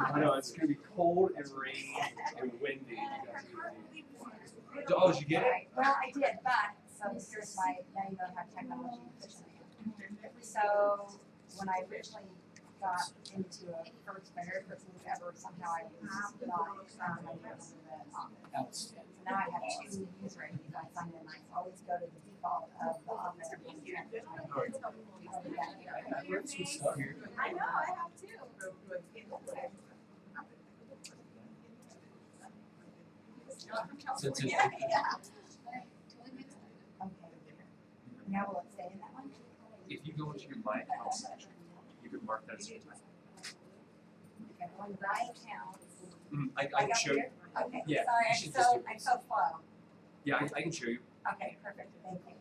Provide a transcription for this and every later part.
I know it's going to be cold and rainy and windy. Oh, did you get it? Well, I did, but so here's my now you know how technology efficiently. So when I originally got into a very first move ever, somehow I was not my office. So now I have two user IDs I sign in. I always go to the default of the office. I know, I have two. Yeah. Okay. Now will it stay in that one? If you go into your My Account section, you can mark that as your time. Okay, on my account. I can show you. Okay, Yeah, sorry, I'm so slow. Yeah, I can show you. Okay, perfect, thank you.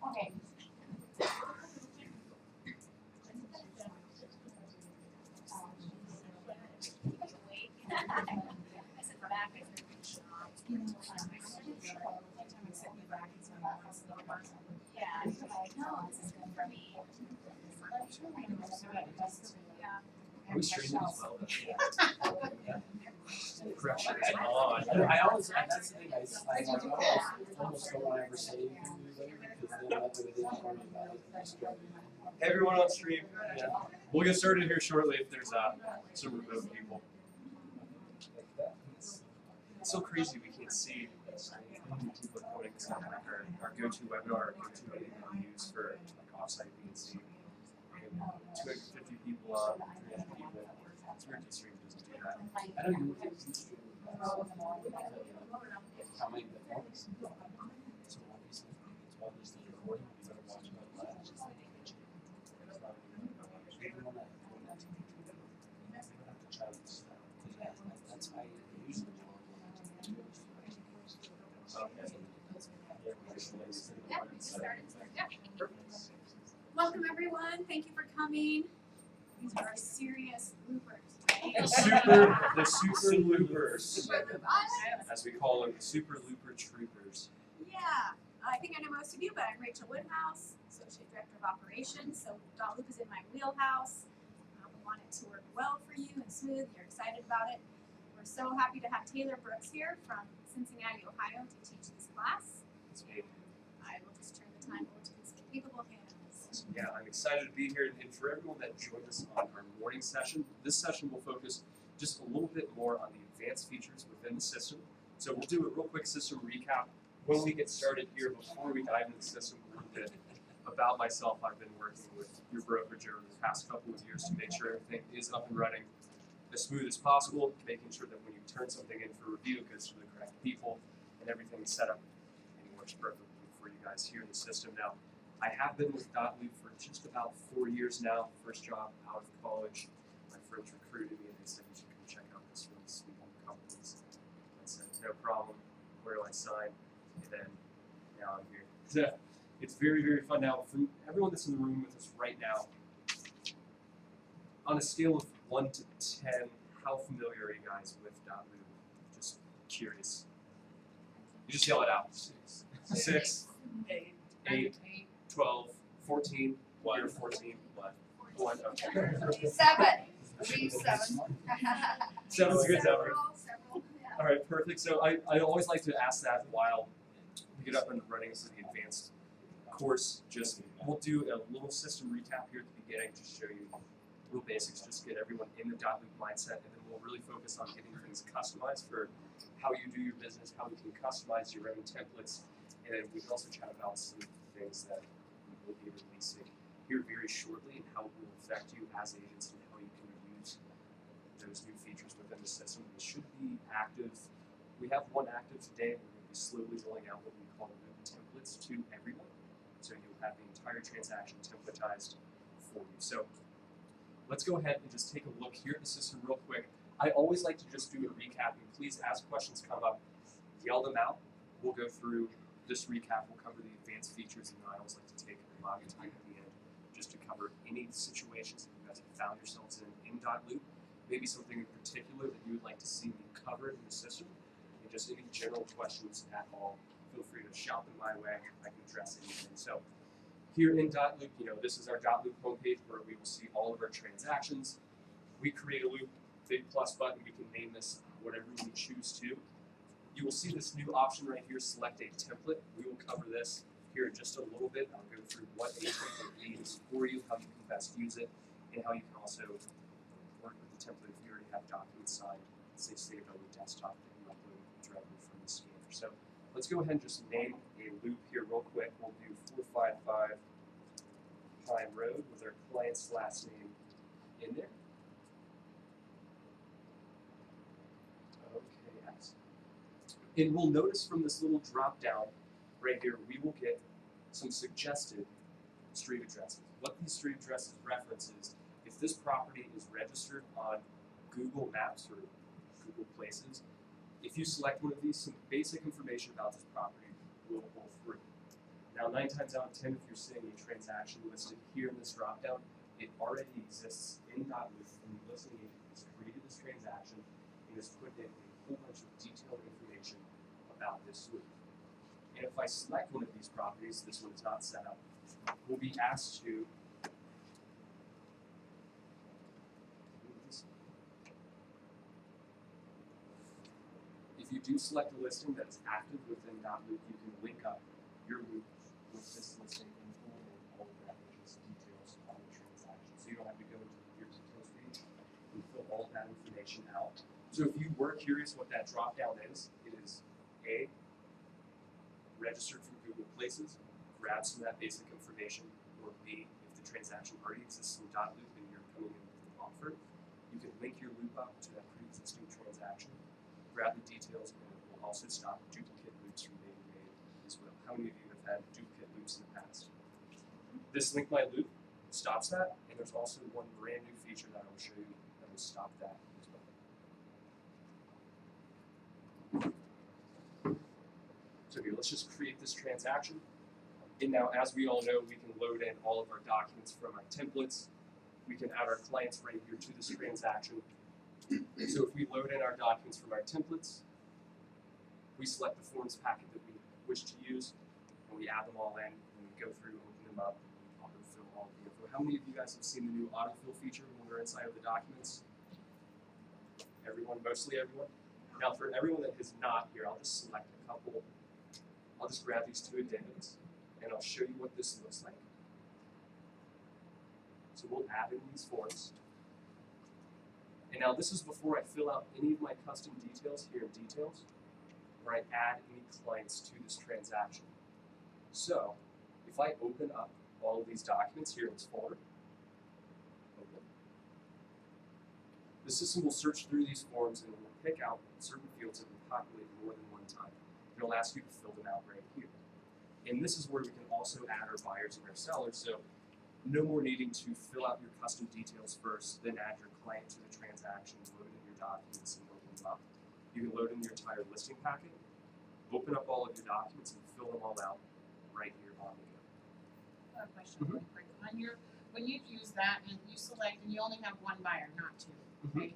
Okay. Are we streaming as well? Pressure is on. I always, that's the thing, I almost don't want to ever say you can do later because then that's what it is for me about it. Hey everyone on stream. Yeah. We'll get started here shortly if there's some remote people. It's so crazy we can't see how many people are coding stuff like our go-to webinar, our go-to webinar we use for like offsite BNC. 250 people on, 300 people. It's weird to stream doesn't do that. I know you look at YouTube. How many performances? So obviously, it's one just the recording, you better watch it out loud. That's why I usually Welcome everyone, thank you for coming. These are our serious bloopers. The super loopers, as we call them, super looper troopers. Yeah, I think I know most of you, but I'm Rachel Woodhouse, Associate Director of Operations, so Dotloop is in my wheelhouse. We want it to work well for you and smooth, you're excited about it. We're so happy to have Taylor Brooks here from Cincinnati, Ohio to teach this class. I will just turn the time over to his capable hands. Yeah, I'm excited to be here, and for everyone that joined us on our morning session, this session will focus just a little bit more on the advanced features within the system. So we'll do a real quick system recap when we get started here. Before we dive into the system, a little bit about myself. I've been working with your brokerage over the past couple of years to make sure everything is up and running as smooth as possible, making sure that when you turn something in for review, it goes to the correct people, and everything is set up and works perfectly for you guys here in the system. Now, I have been with Dotloop for just about 4 years now. First job out of college. My friends recruited me and they said, you should come check out this really sweet companies. I said, no problem. Where do I sign? And then now I'm here. So it's very, very fun. Now, from everyone that's in the room with us right now, on a scale of 1 to 10, how familiar are you guys with Dotloop? Just curious. You just yell it out. 6, 8, 12, 14, 1 or 14, 1, okay. 7. Leave 7. 7's a good number. Several, yeah. All right, perfect. So I always like to ask that while we get up and running into the advanced course. Just we'll do a little system recap here at the beginning to show you real basics, just get everyone in the Dotloop mindset, and then we'll really focus on getting things customized for how you do your business, how we can customize your own templates, and then we can also chat about some things that we will be releasing here very shortly and how it will affect you as agents and how you can use those new features within the system. They should be active. We have one active today. We're going to be slowly rolling out what we call the templates to everyone. So you'll have the entire transaction templatized for you. So let's go ahead and just take a look here at the system real quick. I always like to just do a recap, and please, as questions come up, yell them out. We'll go through this recap. We'll cover the advanced features, and then I always like to take a lot of time at the end just to cover any situations that you guys have found yourselves in Dotloop, maybe something in particular that you would like to see me cover in the system, and just any general questions at all, feel free to shout them my way. I can address anything. So here in Dotloop, this is our Dotloop homepage where we will see all of our transactions. We create a loop, big plus button. We can name this whatever we choose to. You will see this new option right here, select a template. We will cover this here in just a little bit. I'll go through what a template means for you, how you can best use it, and how you can also work with the template if you already have documents signed, say saved on your desktop that you upload directly from the scanner. So let's go ahead and just name a loop here real quick. We'll do 455 Pine Road with our client's last name in there. Okay, excellent. And we'll notice from this little drop down right here, we will get some suggested street addresses. What these street addresses reference is if this property is registered on Google Maps or Google Places, if you select one of these, some basic information about this property will pull through. Now, 9 times out of 10, if you're seeing a transaction listed here in this dropdown, it already exists in Dotloop, and the listing agent has created this transaction and has put in a whole bunch of detailed information about this loop. And if I select one of these properties, this one is not set up, we'll be asked to if you do select a listing that is active within Dotloop, you can link up your loop with this listing and pull in all of that details on the transaction. So you don't have to go into your details page and fill all that information out. So if you were curious what that drop down is, it is A, registered from Google Places, grab some of that basic information, or B, if the transaction already exists in Dotloop and you're coming in with an offer, you can link your loop up to that pre-existing transaction, grab the details, and it will also stop duplicate loops from being made as well. How many of you have had duplicate loops in the past? This Link My Loop stops that, and there's also one brand new feature that I will show you that will stop that as well. So here, let's just create this transaction. And now, as we all know, we can load in all of our documents from our templates. We can add our clients right here to this transaction. So if we load in our documents from our templates, we select the forms packet that we wish to use, and we add them all in, and we go through, open them up, and autofill all the info. How many of you guys have seen the new autofill feature when we're inside of the documents? Everyone, mostly everyone? Now for everyone that has not here, I'll just select a couple. I'll just grab these 2 addendums, and I'll show you what this looks like. So we'll add in these forms. And now this is before I fill out any of my custom details here in Details, where I add any clients to this transaction. So if I open up all of these documents here in this folder, open, the system will search through these forms and it will pick out certain fields that will populate more than one time. It'll ask you to fill them out right here. And this is where we can also add our buyers and our sellers. So no more needing to fill out your custom details first, then add your client to the transaction, load in your documents, and open them up. You can load in your entire listing packet, open up all of your documents, and fill them all out right here on the go. I have a question really quick. When you use that and you select and you only have one buyer, not 2, okay?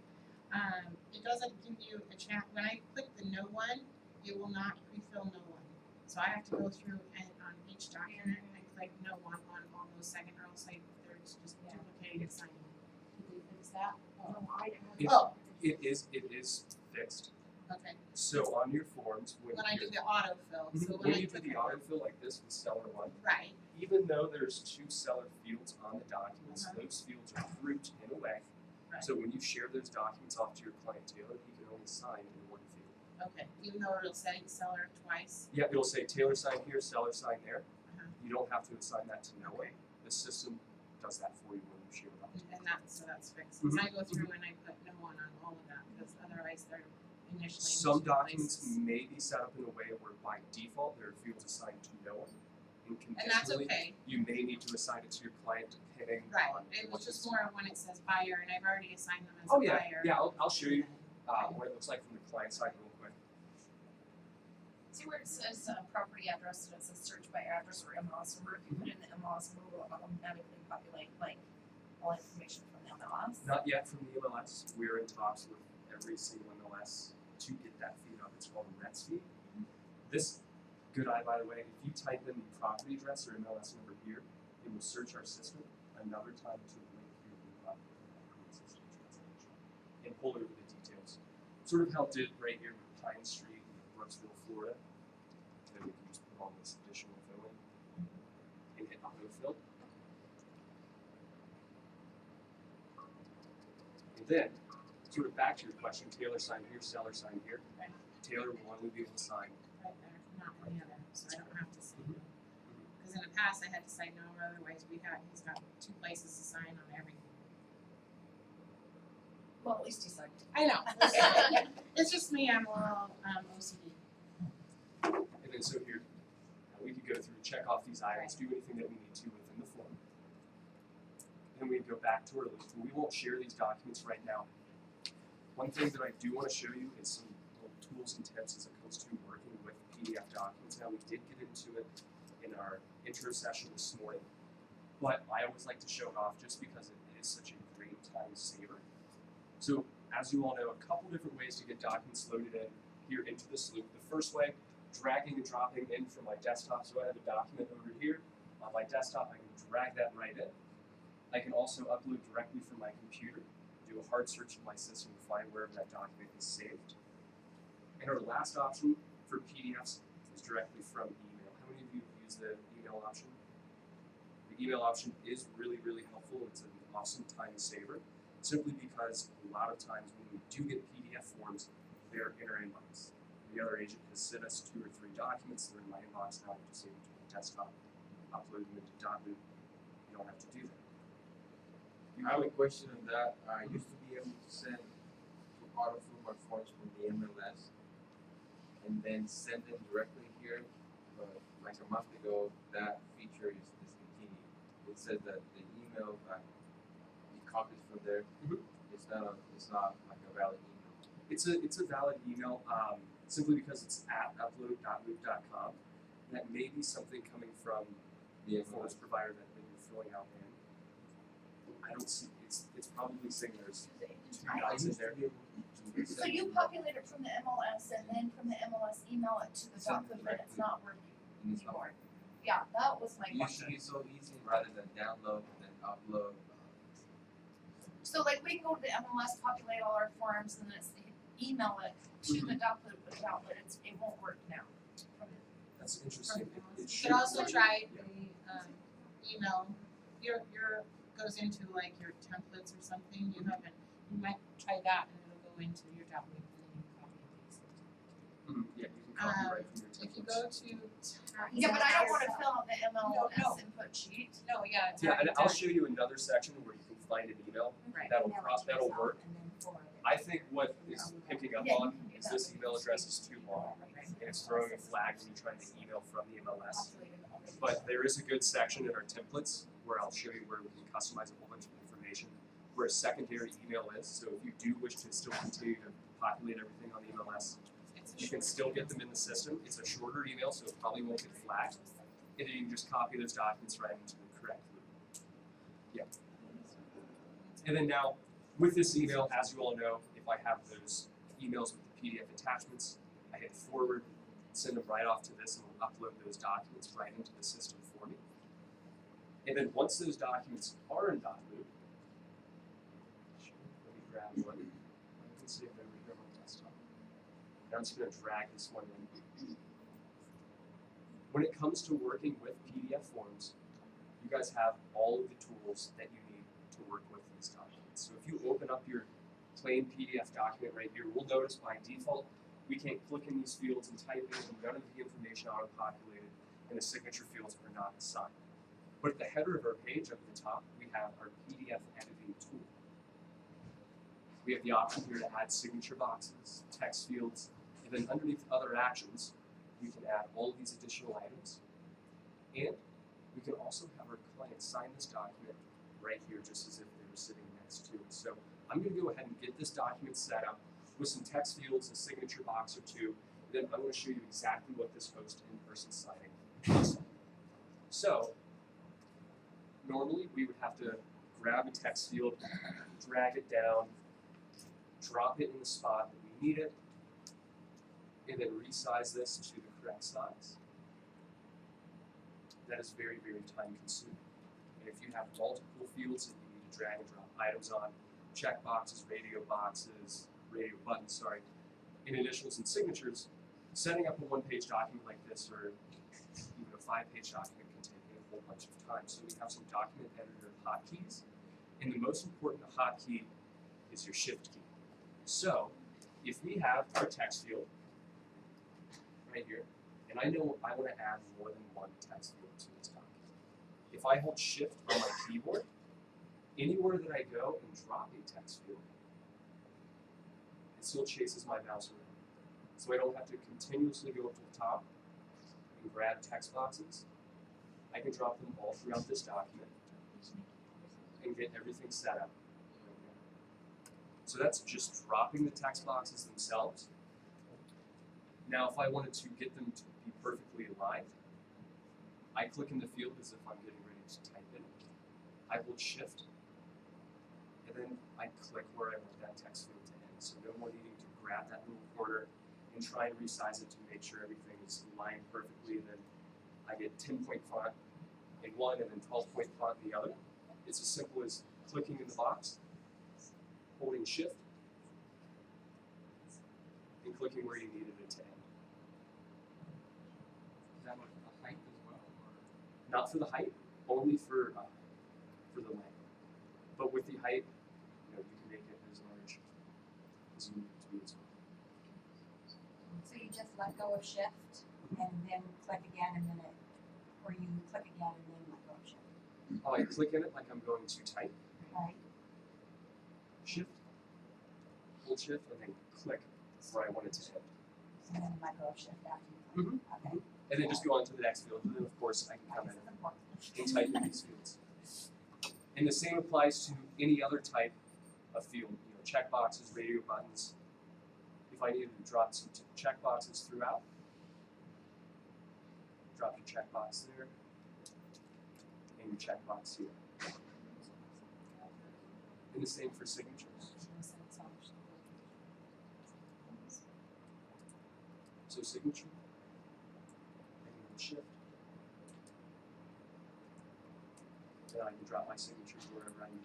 It doesn't give you a chat. When I click the no one, it will not pre-fill no one. So I have to go through and on each document and click no one on all those second or else there's just duplicating and signing. Did they fix that? It is fixed. Okay. So on your forms, when I do the autofill, so when you do the autofill like this with seller 1, right. Even though there's 2 seller fields on the documents, those fields are grouped in a way. Right. So when you share those documents off to your client Taylor, he can only sign in one field. Okay. Even though it'll say seller twice. Yeah, it'll say Taylor sign here, seller sign there. You don't have to assign that to no one. The system does that for you when you share it off. And that's fixed. Because I go through and I put no one on all of that because otherwise they're initially. Some documents may be set up in a way where by default there are fields assigned to no one. And that's okay. You may need to assign it to your client depending on it was just more when it says buyer, and I've already assigned them as a buyer. Yeah, I'll show you what it looks like from the client side real quick. See where it says property address, and it says search by address or MLS number. If you put in the MLS number, will automatically populate like all information from the MLS. Not yet from the MLS. We're in talks with every single MLS to get that feed up what's called a RETS feed. This good eye, by the way, if you type in the property address or MLS number here, it will search our system another time to link your new property system transaction and pull over the details. Sort of how it did right here with Pine Street in Brooksville, Florida. Then we can just put all this additional info in and hit autofill. And then, sort of back to your question, Taylor sign here, seller sign here. Right. Taylor will only be able to sign. Right there, not any other, so I don't have to say no. Because in the past, I had to say no, otherwise he's got 2 places to sign on everything. Well, at least he signed. I know. It's just me, I'm a little OCD. And then so here, we could go through, check off these items, do anything that we need to within the form. Then we go back to our loop, and we won't share these documents right now. One thing that I do want to show you is some little tools and tips as it comes to working with PDF documents. Now, we did get into it in our intro session this morning, but I always like to show it off just because it is such a great time saver. So, as you all know, a couple different ways to get documents loaded in here into this loop. The first way, dragging and dropping in from my desktop. So I have a document over here on my desktop. I can drag that right in. I can also upload directly from my computer, do a hard search in my system to find wherever that document is saved. And our last option for PDFs is directly from email. How many of you use the email option? The email option is really, really helpful. It's an awesome time saver, simply because a lot of times when we do get PDF forms, they're in our inbox. The other agent has sent us 2 or 3 documents. They're in my inbox now. I just save them to my desktop, upload them into Dotloop. You don't have to do that. I have a question on that. I used to be able to send to autofill my forms from the MLS and then send them directly here, but like a month ago, that feature is discontinued. It says that the email that he copies from there, it's not like a valid email. It's a valid email, simply because it's at upload.loop.com. That may be something coming from the forms provider that you're filling out in. I don't see, it's probably saying there's 2 dots in there. So you populate it from the MLS and then from the MLS email it to the Send document, it but it's directly. not working And it's not anymore. Yeah, that was my It used to question. be so easy rather than download and upload. So like we can go to the MLS, populate all our forms and then it's email it to the Dotloop account, but it won't work now. That's interesting. You should could also work. try Yeah. the email, your goes into like your templates or something, you might try that and it'll go into your document and then you copy and paste it. Yeah, you can copy right from your If you templates. go to Yeah, but I don't wanna fill out the MLS No. input sheet. no, yeah, it's Yeah, and already I'll done. show you another section where you can find an email Right. that'll Email it to that'll yourself work. and then forward it. I think what is picking up Yeah, you on can do is that this with email your address is too long and it's throwing a flag when you're trying to email from the MLS. But there is a good section in our templates where I'll show you where we can customize a whole bunch of information where a secondary email is. So if you do wish to still continue to populate everything on the MLS, It's a you can short still get them in the system. It's a shorter email, so it probably won't get flagged. And then you can just copy those documents right into the correct loop. Yeah. And then now, with this email, as you all know, if I have those emails with the PDF attachments, I hit forward, send them right off to this, and it'll upload those documents right into the system for me. And then once those documents are in Dotloop, let me grab one. I can save it over here on my desktop. Now I'm just going to drag this one in. When it comes to working with PDF forms, you guys have all of the tools that you need to work with these documents. So if you open up your plain PDF document right here, we'll notice by default we can't click in these fields and type in, and none of the information auto-populated, and the signature fields are not assigned. But at the header of our page up at the top, we have our PDF editing tool. We have the option here to add signature boxes, text fields, and then underneath other actions, we can add all of these additional items. And we can also have our client sign this document right here, just as if they were sitting next to it. So I'm going to go ahead and get this document set up with some text fields, a signature box or 2, and then I'm going to show you exactly what this host in-person signing looks like. So normally we would have to grab a text field, drag it down, drop it in the spot that we need it, and then resize this to the correct size, that is very, very time consuming. And if you have multiple fields that you need to drag and drop items on, check boxes, radio buttons, in initials and signatures, setting up a one-page document like this or even a 5-page document can take a whole bunch of time. So we have some document editor hotkeys, and the most important hotkey is your shift key. So if we have our text field right here, and I know I want to add more than one text field to this document. If I hold shift on my keyboard, anywhere that I go and drop a text field, it still chases my mouse around. So I don't have to continuously go up to the top and grab text boxes. I can drop them all throughout this document and get everything set up. So that's just dropping the text boxes themselves. Now, if I wanted to get them to be perfectly aligned, I click in the field as if I'm getting ready to type in. I hold shift, and then I click where I want that text field to end. So no more needing to grab that little corner and try and resize it to make sure everything is aligned perfectly. And then I get 10-point font in one and then 12-point font in the other. It's as simple as clicking in the box, holding shift, and clicking where you needed it to end. Is that like the height as well, or? Not for the height, only for the length. But with the height, you can make it as large as you need it to be as well. So you just let go of shift and then click again and then or you click again and then let go of shift. Oh, I click in it like I'm going to type, Right? shift, hold shift, and then click where I want it to end. And then let go of shift after you click. Okay. And then just go on to the next field, and then of course I can come This is important. in and type in these fields. And the same applies to any other type of field, checkboxes, radio buttons. If I needed to drop some checkboxes throughout, drop your checkbox there, and your checkbox here. And the same for signatures. So signature, I can hold shift, and I can drop my signatures wherever I need.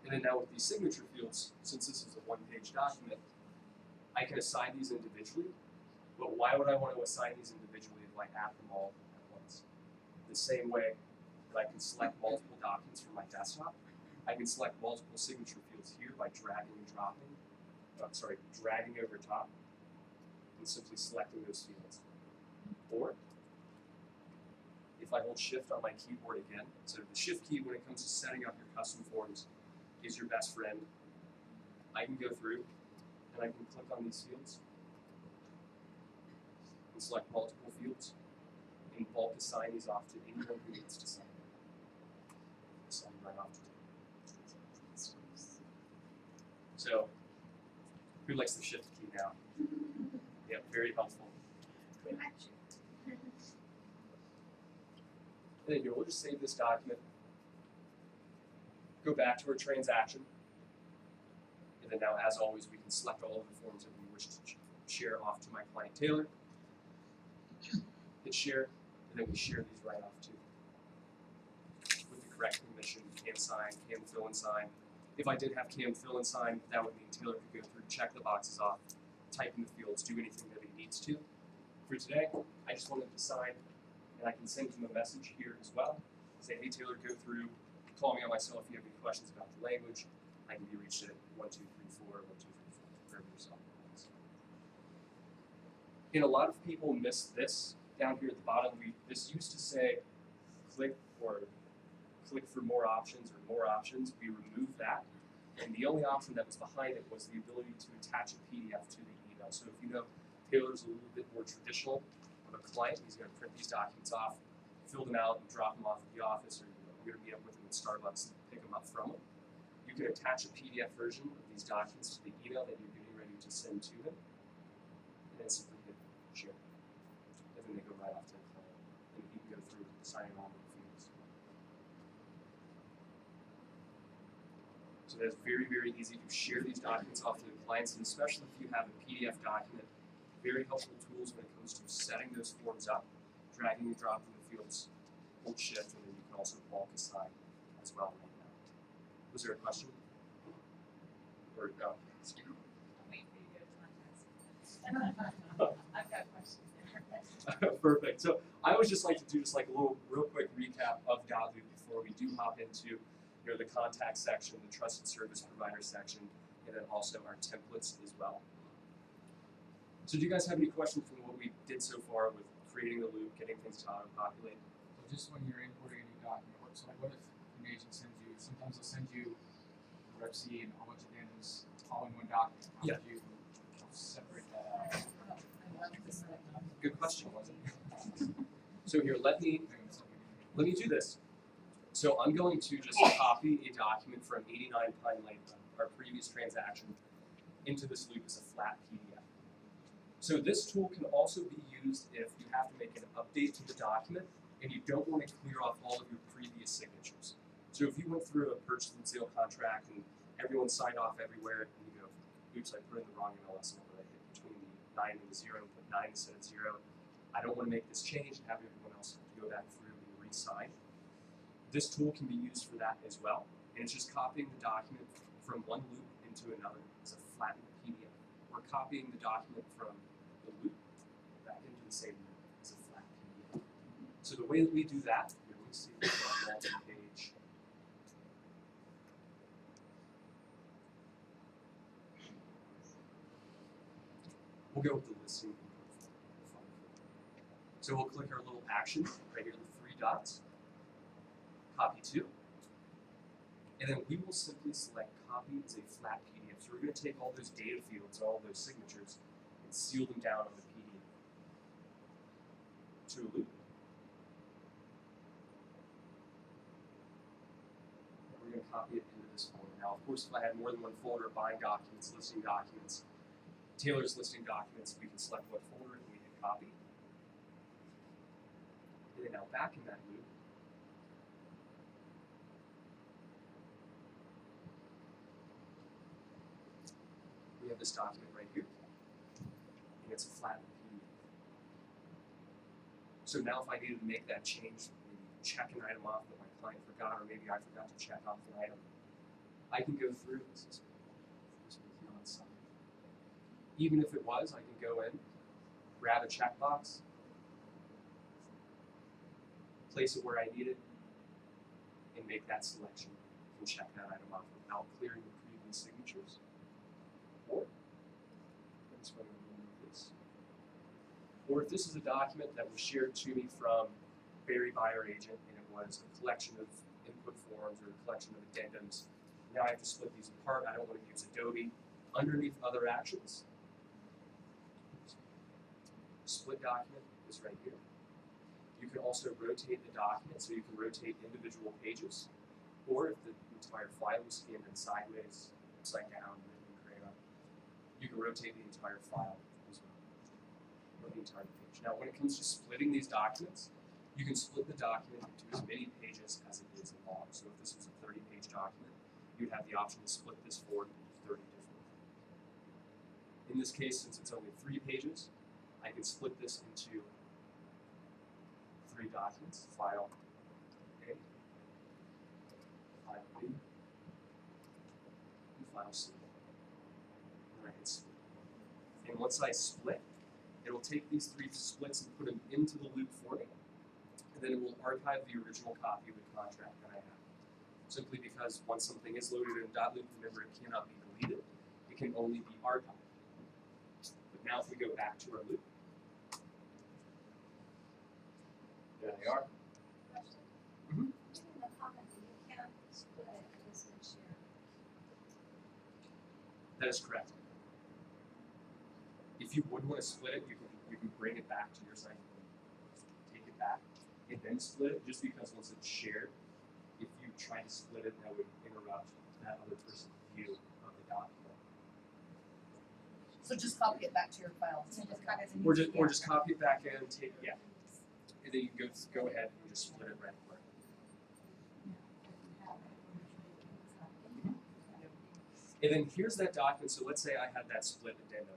And then now with these signature fields, since this is a one-page document, I can assign these individually. But why would I want to assign these individually if I add them all at once? The same way that I can select multiple documents from my desktop, I can select multiple signature fields here by dragging and dropping, dragging over top, and simply selecting those fields. Or, if I hold shift on my keyboard again, so the shift key when it comes to setting up your custom forms is your best friend. I can go through and I can click on these fields and select multiple fields and bulk assign these off to anyone who needs to sign them. Assign right off to them. So, who likes the shift key now? Yeah, very helpful. And then we'll just save this document, go back to our transaction, and then now, as always, we can select all of the forms that we wish to share off to my client Taylor. Hit share, and then we share these right off too. With the correct permission, can sign, can fill and sign. If I did have can fill and sign, that would mean Taylor could go through, check the boxes off, type in the fields, do anything that he needs to. For today, I just wanted to sign, and I can send him a message here as well. Say, hey Taylor, go through, call me on my cell if you have any questions about the language. I can be reached at 1234, 1234, wherever your cell phone is. And a lot of people miss this down here at the bottom. This used to say click for more options or more options. We removed that, and the only option that was behind it was the ability to attach a PDF to the email. So if you know Taylor's a little bit more traditional of a client, he's going to print these documents off, fill them out, and drop them off at the office, or you're going to meet up with him at Starbucks and pick them up from him. You can attach a PDF version of these documents to the email that you're getting ready to send to him, and then simply hit share. And then they go right off to the client, and he can go through signing all the fields. So So it's very, very easy to share these documents off to the clients, and especially if you have a PDF document, very helpful tools when it comes to setting those forms up, dragging and dropping the fields, hold shift, and then you can also bulk assign as well right now. Was there a question? Or no? Wait for you to go to contest. I've got questions there. Perfect. So I always just like to do just like a little real quick recap of Dotloop before we do hop into the contact section, the trusted service provider section, and then also our templates as well. So do you guys have any questions from what we did so far with creating the loop, getting things to auto-populate? So just when you're importing a new document, so what if an agent sends you, sometimes they'll send you Rep C and a whole bunch of addendums all in one document. How Yeah. would you separate that out? Good question, wasn't it? So here, let me do this. So I'm going to just copy a document from 89 Pine Lane, our previous transaction, into this loop as a flat PDF. So this tool can also be used if you have to make an update to the document and you don't want to clear off all of your previous signatures. So if you went through a purchase and sale contract and everyone signed off everywhere, and you go, oops, I put in the wrong MLS number. I hit between the 9 and the 0 and put 9 instead of 0. I don't want to make this change and have everyone else go back through and re-sign. This tool can be used for that as well. And it's just copying the document from one loop into another as a flattened PDF. Or copying the document from the loop back into the same loop as a flat PDF. So the way that we do that, let me see if it's on multi-page. We'll go with the listing input form. So we'll click our little action right here, the 3 dots. Copy to, and then we will simply select copy as a flat PDF. So we're going to take all those data fields, all those signatures, and seal them down on the PDF to a loop. And we're going to copy it into this folder. Now, of course, if I had more than one folder, buying documents, listing documents, Taylor's listing documents, we can select what folder and we hit copy. And then now back in that loop, we have this document right here, and it's a flattened PDF. So now if I needed to make that change, maybe check an item off that my client forgot, or maybe I forgot to check off an item, I can go through, this was not signed. Even if it was, I can go in, grab a checkbox, place it where I need it, and make that selection and check that item off without clearing the previous signatures. Or, let's go ahead and remove this. Or if this is a document that was shared to me from Barry Buyer Agent and it was a collection of input forms or a collection of addendums, now I have to split these apart. I don't want to use Adobe. Underneath other actions, split document is right here. You can also rotate the document, so you can rotate individual pages, or if the entire file is scanned in sideways, upside down, you can rotate the entire file as well, or the entire page. Now, when it comes to splitting these documents, you can split the document into as many pages as it is long. So if this was a 30-page document, you'd have the option to split this form into 30 different. In this case, since it's only 3 pages, I can split this into 3 documents: file A, file B, and file C. And once I split, it will take these 3 splits and put them into the loop for me, and then it will archive the original copy of the contract that I have. Simply because once something is loaded in Dotloop, remember it cannot be deleted, it can only be archived. But now if we go back to our loop, there they are. In the comment, you can't split it, it's been shared. That is correct. If you would want to split it, you can bring it back to your site, take it back, and then split it, just because once it's shared, if you try to split it, that would interrupt that other person's view of the document. So just copy it back to your file. So just cut as a Or new just copy it back in, take, yeah. And then you can go ahead and just split it right away. And then here's that document. So let's say I had that split addendum.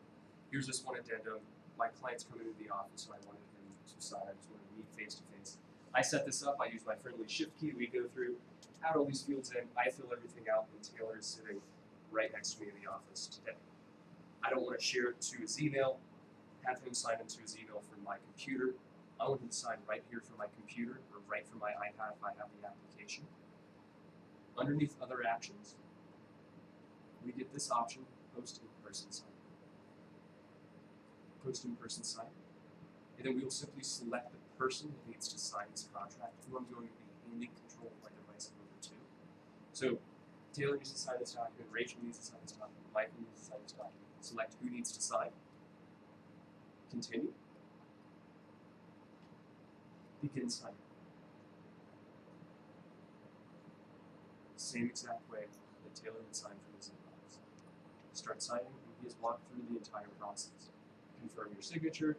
Here's this one addendum. My client's coming into the office, so I wanted him to sign. I just wanted to meet face to face. I set this up. I use my friendly shift key. We go through, add all these fields in. I fill everything out, and Taylor is sitting right next to me in the office today. I don't want to share it to his email, have him sign into his email from my computer. I want him to sign right here from my computer or right from my iPad if I have the application. Underneath other actions, we get this option, post in-person sign. Post in-person sign. And then we will simply select the person that needs to sign this contract, who I'm going to be handing control of my device over to. So Taylor needs to sign this document, Rachel needs to sign this document, Michael needs to sign this document. Select who needs to sign. Continue. Begin signing. Same exact way that Taylor would sign for his inbox. Start signing, and he has walked through the entire process. Confirm your signature.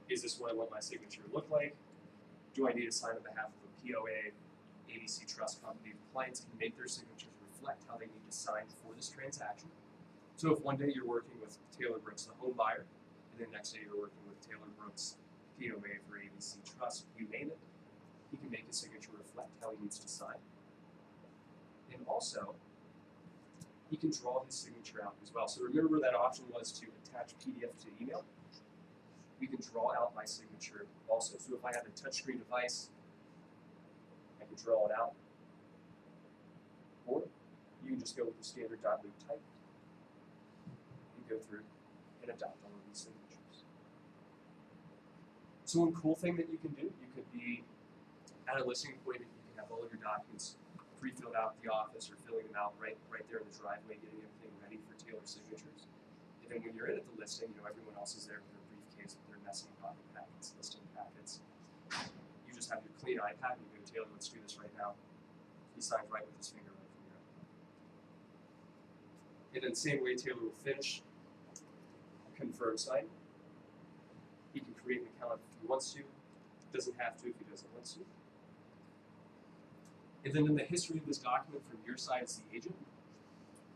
Is this what I want my signature to look like? Do I need to sign on behalf of a POA, ABC Trust Company? Clients can make their signatures reflect how they need to sign for this transaction. So if one day you're working with Taylor Brooks, the home buyer, and then next day you're working with Taylor Brooks, POA for ABC Trust, you name it, he can make his signature reflect how he needs to sign. And also, he can draw his signature out as well. So remember that option was to attach PDF to email. We can draw out my signature also. So if I have a touchscreen device, I can draw it out. Or you can just go with the standard Dotloop type and go through and adopt all of these signatures. So one cool thing that you can do, you could be at a listing appointment, you can have all of your documents pre-filled out at the office or filling them out right there in the driveway, getting everything ready for Taylor's signatures. And then when you're in at the listing, everyone else is there with their briefcase, with their messy document packets, listing packets. You just have your clean iPad and you go, Taylor, let's do this right now. He signs right with his finger right from here. And in the same way, Taylor will finish, confirm sign. He can create an account if he wants to. Doesn't have to if he doesn't want to. And then in the history of this document from your side as the agent,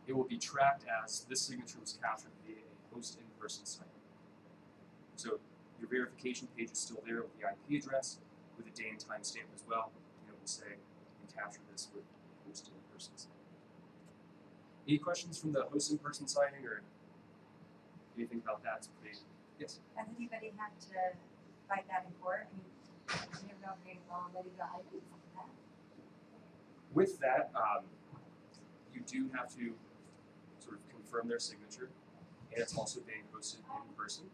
it will be tracked as this signature was captured via a host in-person sign. So your verification page is still there with the IP address, with a day and time stamp as well. And it will say we captured this with host in-person signing. Any questions from the host in-person signing or anything about that? It's pretty, yes? Has anybody had to fight that in court? I mean, you never know if they're all ready to go. I do something like that. With that, you do have to sort of confirm their signature, and it's also being hosted in person.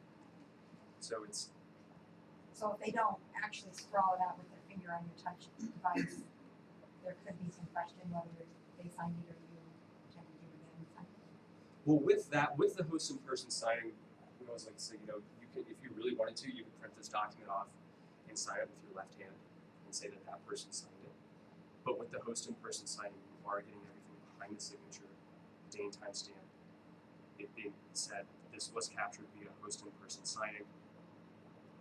So it's. So if they don't actually scrawl it out with their finger on your touch device, there could be some question whether they signed it or you can do it again and sign it. Well, with that, with the host in person signing, we always like to say, you can, if you really wanted to, you can print this document off and sign it with your left hand and say that that person signed it. But with the host in-person signing, you are getting everything behind the signature, day and time stamp. It being said, this was captured via host in-person signing.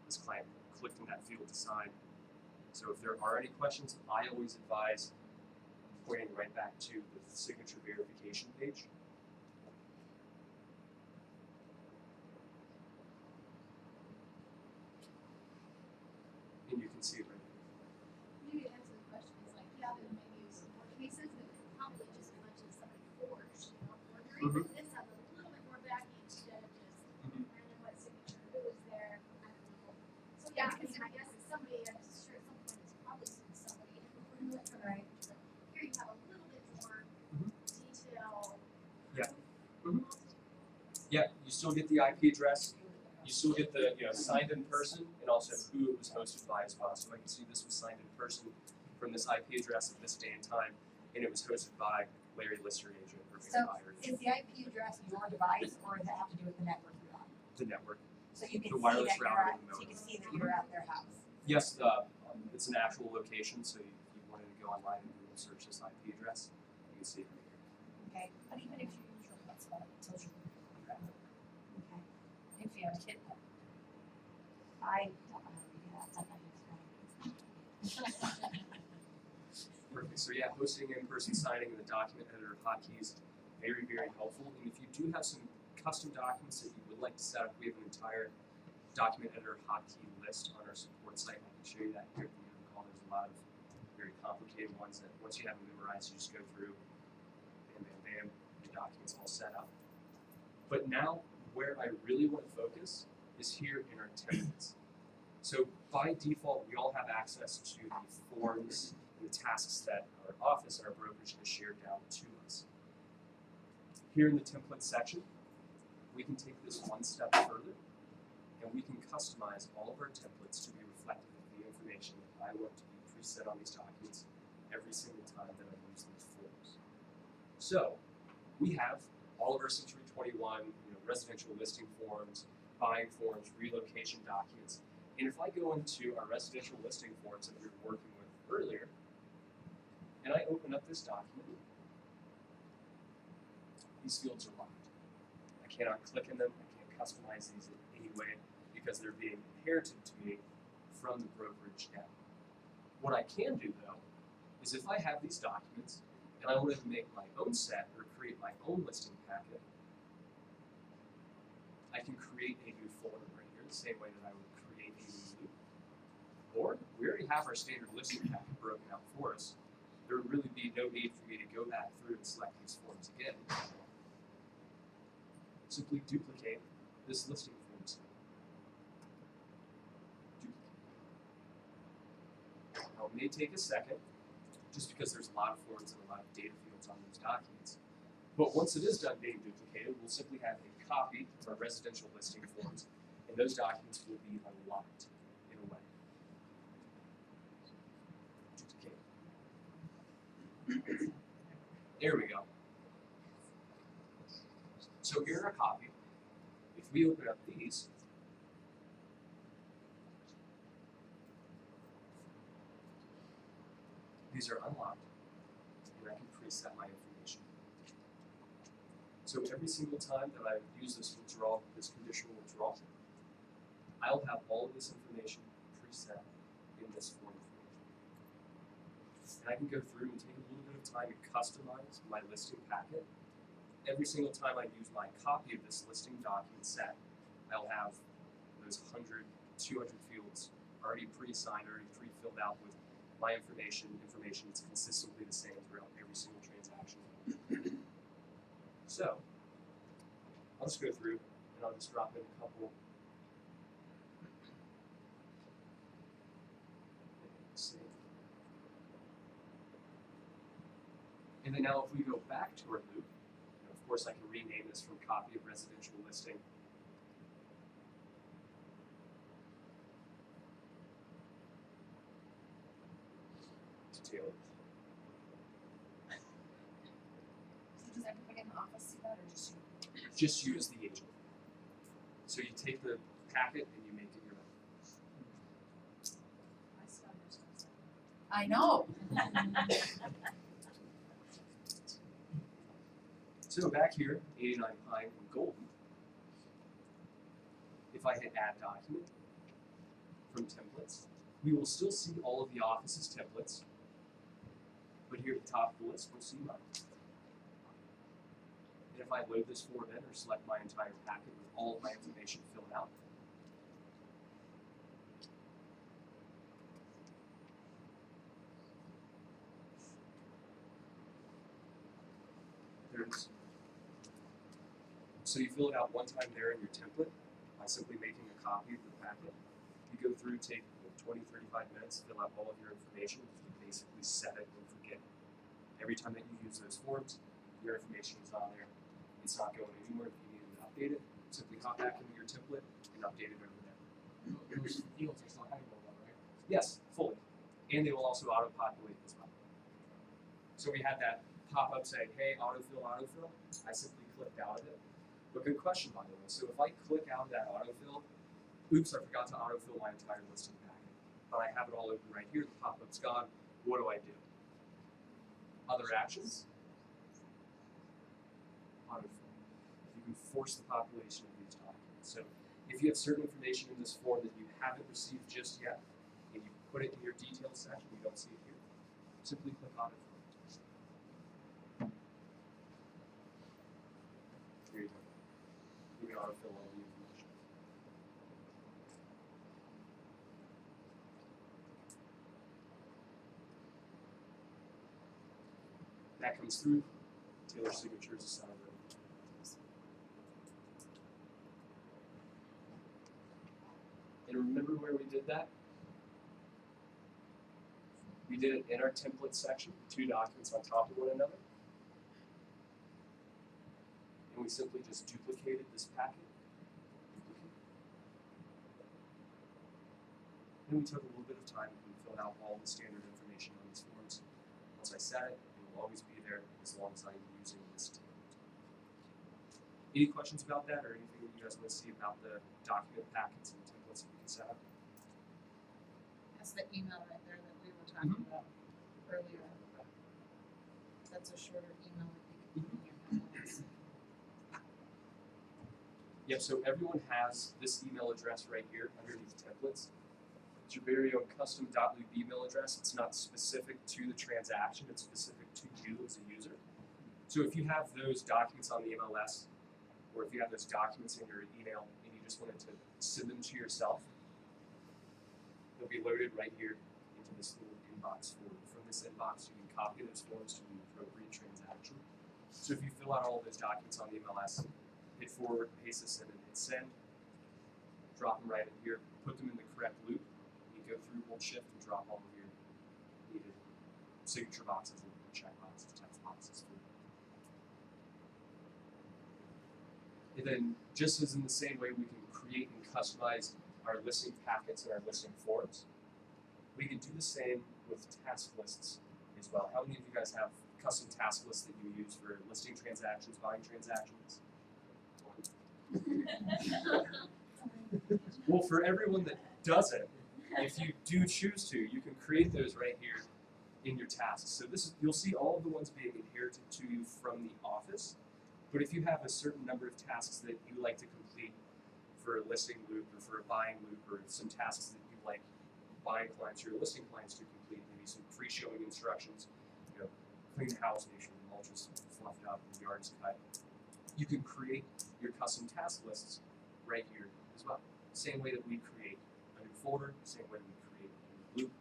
This client clicked in that field to sign. So if there are any questions, I always advise pointing right back to the signature verification page. And you can see it right here. Maybe to answer the question is like, yeah, there may be some more cases, but it's probably just as much as somebody forged, Or this has a little bit more backing instead of just random what signature, who was there, I don't know. So yeah, I mean, I guess it's somebody, I'm sure at some point it's probably somebody who looked for Right. but here you have a little bit more detail. Yeah. Yeah, you still get the IP address. You still get the signed in person and also who it was hosted by as well. So I can see this was signed in person from this IP address at this day and time, and it was hosted by Larry Lister agent or So buyer. is the IP address your device or does it have to do with the network you're on? The network. So you can The see wireless that you're router at, and the so you modem. can see that you're at their house. Yes, it's an actual location, so if you wanted to go online and Google search this IP address, you can see it right here. Okay. But even if you use your hotspot, it tells you where you're at. Okay. If you have a kid. I don't know how to do that. Sometimes it's Perfect. So yeah, hosting in-person signing and the document editor hotkeys very, very helpful. And if you do have some custom documents that you would like to set up, we have an entire document editor hotkey list on our support site. I can show you that here at the end of the call. There's a lot of very complicated ones that once you have them memorized, you just go through, bam, bam, bam, your document's all set up. But now, where I really want to focus is here in our templates. So by default, we all have access to the forms and the tasks that our office and our brokerage has shared down to us. Here in the template section, we can take this one step further, and we can customize all of our templates to be reflective of the information that I want to be preset on these documents every single time that I use these forms. So we have all of our Century 21, residential listing forms, buying forms, relocation documents. And if I go into our residential listing forms that we were working with earlier, and I open up this document, these fields are locked. I cannot click in them, I can't customize these in any way because they're being inherited to me from the brokerage down. What I can do though, is if I have these documents and I wanted to make my own set or create my own listing packet, I can create a new folder right here the same way that I would create a new loop. Or we already have our standard listing packet broken out for us. There would really be no need for me to go back through and select these forms again. Simply duplicate this listing form set. Duplicate. Now it may take a second, just because there's a lot of forms and a lot of data fields on these documents. But once it is done being duplicated, we'll simply have a copy of our residential listing forms, and those documents will be unlocked in a way. Duplicate. There we go. So here are a copy. If we open up these, these are unlocked, and I can preset my information. So every single time that I use this withdrawal, this conditional withdrawal, I'll have all of this information preset in this form information. And I can go through and take a little bit of time and customize my listing packet. Every single time I use my copy of this listing document set, I'll have those 100, 200 fields already pre-assigned, already pre-filled out with my information that's consistently the same throughout every single transaction. So, I'll just go through and I'll just drop in a couple. And then now if we go back to our loop, of course I can rename this from copy of residential listing to Taylor. So does everybody in the office see that, or just you? Just use the agent. So you take the packet and you make it your own. I still understand. I know. So back here, 89 Pine and Golden, if I hit add document from templates, we will still see all of the office's templates, but here at the top of the list, we'll see mine. And if I load this form in or select my entire packet with all of my information filled out, there it is. So you fill it out one time there in your template by simply making a copy of the packet. You go through, take 20, 35 minutes, fill out all of your information. You basically set it and forget it. Every time that you use those forms, your information is on there. It's not going anywhere. If you need to update it, simply hop back into your template and update it over there. Those fields are still editable though, right? Yes, fully. And they will also auto-populate as well. So we had that pop-up saying, hey, autofill, autofill. I simply clicked out of it. But good question, by the way. So if I click out of that autofill, oops, I forgot to autofill my entire listing packet. But I have it all open right here. The pop-up's gone. What do I do? Other actions? Autofill. You can force the population of these documents. So if you have certain information in this form that you haven't received just yet, and you put it in your details section, you don't see it here, simply click autofill. autofill all the information. That comes through. Taylor's signature is assigned. And remember where we did that? We did it in our template section, 2 documents on top of one another. And we simply just duplicated this packet. Then we took a little bit of time and filled out all the standard information on these forms. Once I set it, it will always be there as long as I'm using this template. Any questions about that or anything that you guys want to see about the document packets and templates that we can set up? That's the email right there that we were talking about earlier. That's a shorter email that you can put in your mailbox. Yep, so everyone has this email address right here underneath templates. It's your very own custom Dotloop email address. It's not specific to the transaction, it's specific to you as a user. So if you have those documents on the MLS, or if you have those documents in your email and you just wanted to send them to yourself, they'll be loaded right here into this little inbox form. From this inbox, you can copy those forms to the appropriate transaction. So if you fill out all of those documents on the MLS, hit forward, paste this in, and hit send, drop them right in here, put them in the correct loop, you go through, hold shift, and drop all of your needed signature boxes and check boxes, text boxes through. And then, just as in the same way we can create and customize our listing packets and our listing forms, we can do the same with task lists as well. How many of you guys have custom task lists that you use for listing transactions, buying transactions? Well, for everyone that doesn't, if you do choose to, you can create those right here in your tasks. So this is, you'll see all of the ones being inherited to you from the office. But if you have a certain number of tasks that you like to complete for a listing loop or for a buying loop, or some tasks that you like buying clients or your listing clients to complete, maybe some pre-showing instructions, you know, clean the house, make sure the mulch is fluffed up, the yard is cut. You can create your custom task lists right here as well. Same way that we create a new folder, same way that we create a new loop,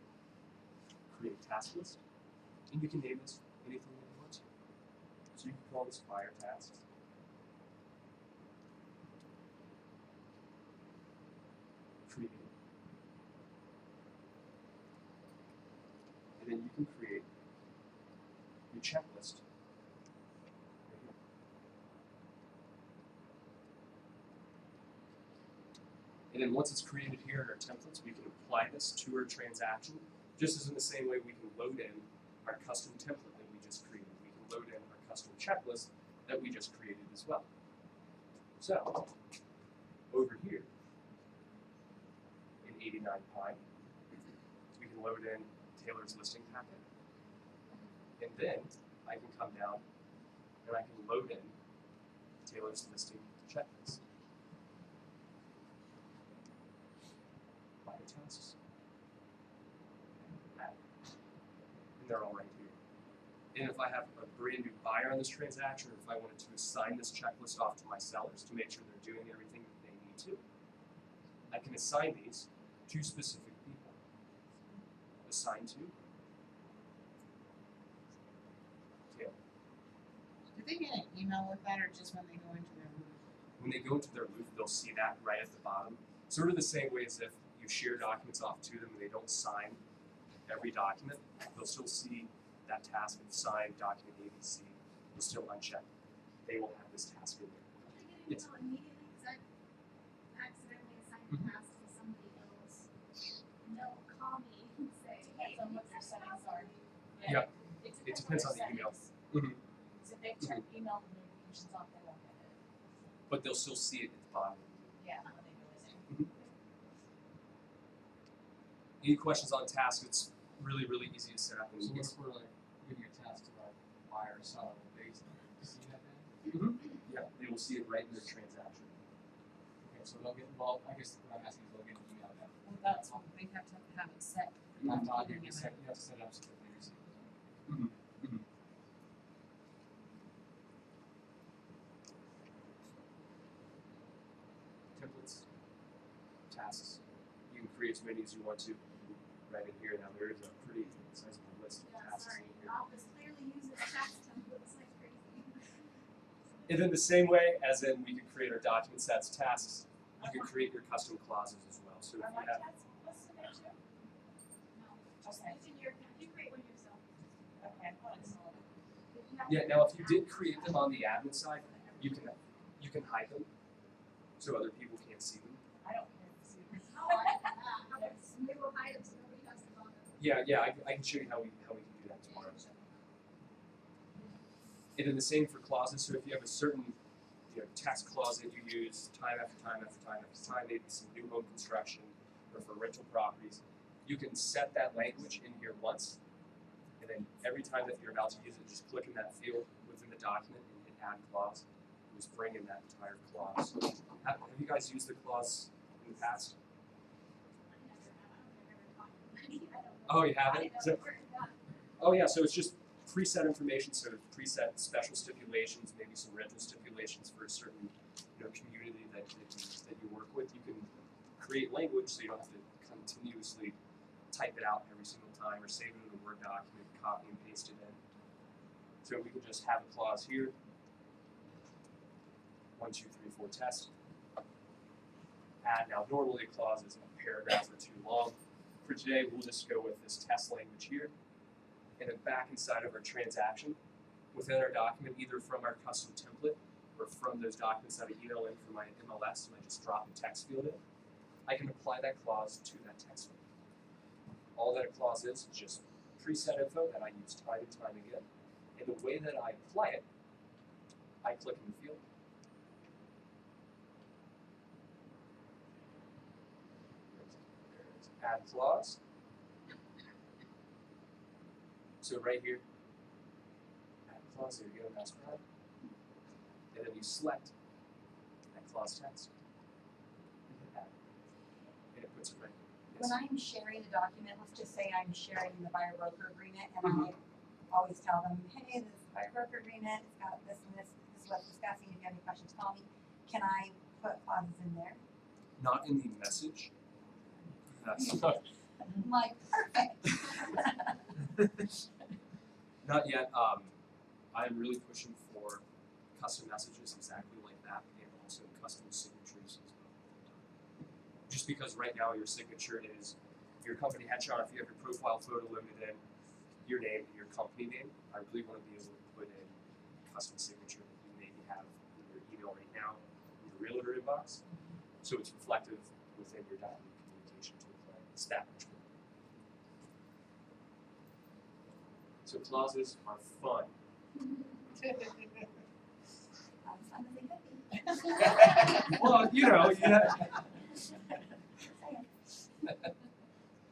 create a task list, and you can name this anything that you want to. So you can call this buyer tasks. Create. And then you can create your checklist right here. And then once it's created here in our templates, we can apply this to our transaction, just as in the same way we can load in our custom template that we just created. We can load in our custom checklist that we just created as well. So, over here, in 89 Pine, we can load in Taylor's listing packet. And then I can come down and I can load in Taylor's listing checklist. Buyer tasks. And they're all right here. And if I have a brand new buyer on this transaction, or if I wanted to assign this checklist off to my sellers to make sure they're doing everything that they need to, I can assign these to specific people. Assign to Taylor. Do they get an email with that, or just when they go into their loop? When they go into their loop, they'll see that right at the bottom. Sort of the same way as if you share documents off to them and they don't sign every document, they'll still see that task of sign document ABC. They'll still uncheck. They will have this task in there. They get an email immediately because I accidentally assigned the task to somebody else. They'll call me and say, hey, Depends on what their settings are. Yeah. It It depends on the email. settings. So if they turn email notifications off, they won't get it. But they'll still see it at the bottom. Yeah, when they go in. Any questions on tasks? It's really, really easy to set up. And So what it's, if we're like giving a task to our buyer or seller, will they see that then? yeah, they will see it right in their transaction. Okay, so they'll get, well, I guess what I'm asking is they'll get an email then. Well, that's what they have to have it set. Not in you the set, email. you have to set it up so that they receive it. templates, tasks. You can create as many as you want to right in here. Now there is a pretty sizable list of Yeah, tasks sorry, in your here. office clearly uses tax templates like crazy. And then the same way as in we can create our document sets, tasks, you can create your custom clauses as well. So if Are you my have, tabs listed there too? No, Okay. it's in your, you create one yourself. Okay, well, it's all. yeah, now if you did create them on the admin side, you can hide them so other people can't see them. I don't care if it's you. Oh, we will hide it so nobody has to bother. Yeah, I can show you how we can do that tomorrow. And then the same for clauses. So if you have a certain text clause that you use time after time after time after time, maybe some new home construction or for rental properties, you can set that language in here once, and then every time that you're about to use it, just click in that field within the document and hit add clause. Just bring in that entire clause. Have you guys used the clause in the past? Oh, you haven't? Oh yeah, so it's just preset information, so preset special stipulations, maybe some rental stipulations for a certain community that you work with. You can create language so you don't have to continuously type it out every single time or save it in a Word document, copy and paste it in. So we can just have a clause here. 1, 2, 3, 4 test. Add. Now normally a clause is a paragraph or too long. For today, we'll just go with this test language here. And then back inside of our transaction, within our document, either from our custom template or from those documents that I email in from my MLS, and I just drop a text field in, I can apply that clause to that text field. All that a clause is just preset info that I use time and time again. And the way that I apply it, I click in the field. Add clause. So right here, add clause, there you go, mouse pad. And then you select that clause text. And hit add. And it puts it right here. When I'm sharing a document, let's just say I'm sharing the buyer broker agreement, and I always tell them, hey, this is the buyer broker agreement, it's got this and this is what we're discussing, if you have any questions, call me. Can I put clauses in there? Not in the message. That's not. I'm like, perfect. Not yet. I'm really pushing for custom messages exactly like that, and also custom signatures as well. Just because right now your signature is your company headshot. If you have your profile photo loaded in, your name and your company name, I really want to be able to put in custom signature that you maybe have in your email right now in your realtor inbox, so it's reflective within your document communication to the client. It's that much more. So clauses are fun. Fun as they could be. Well, yeah.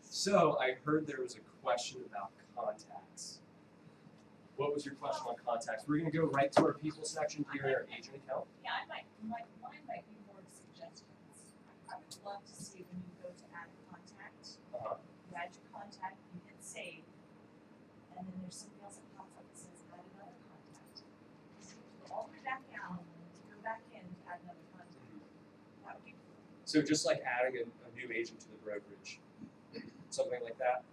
So I heard there was a question about contacts. What was your question on contacts? We're going to go right to our people section here in our agent account. Yeah, mine might be more suggestions. I would love to see when you go to add a contact, you add your contact, you hit save, and then there's something else that pops up that says add another contact. So you go all the way back down, go back in to add another contact. That would be cool. So just like adding a new agent to the brokerage, something like that.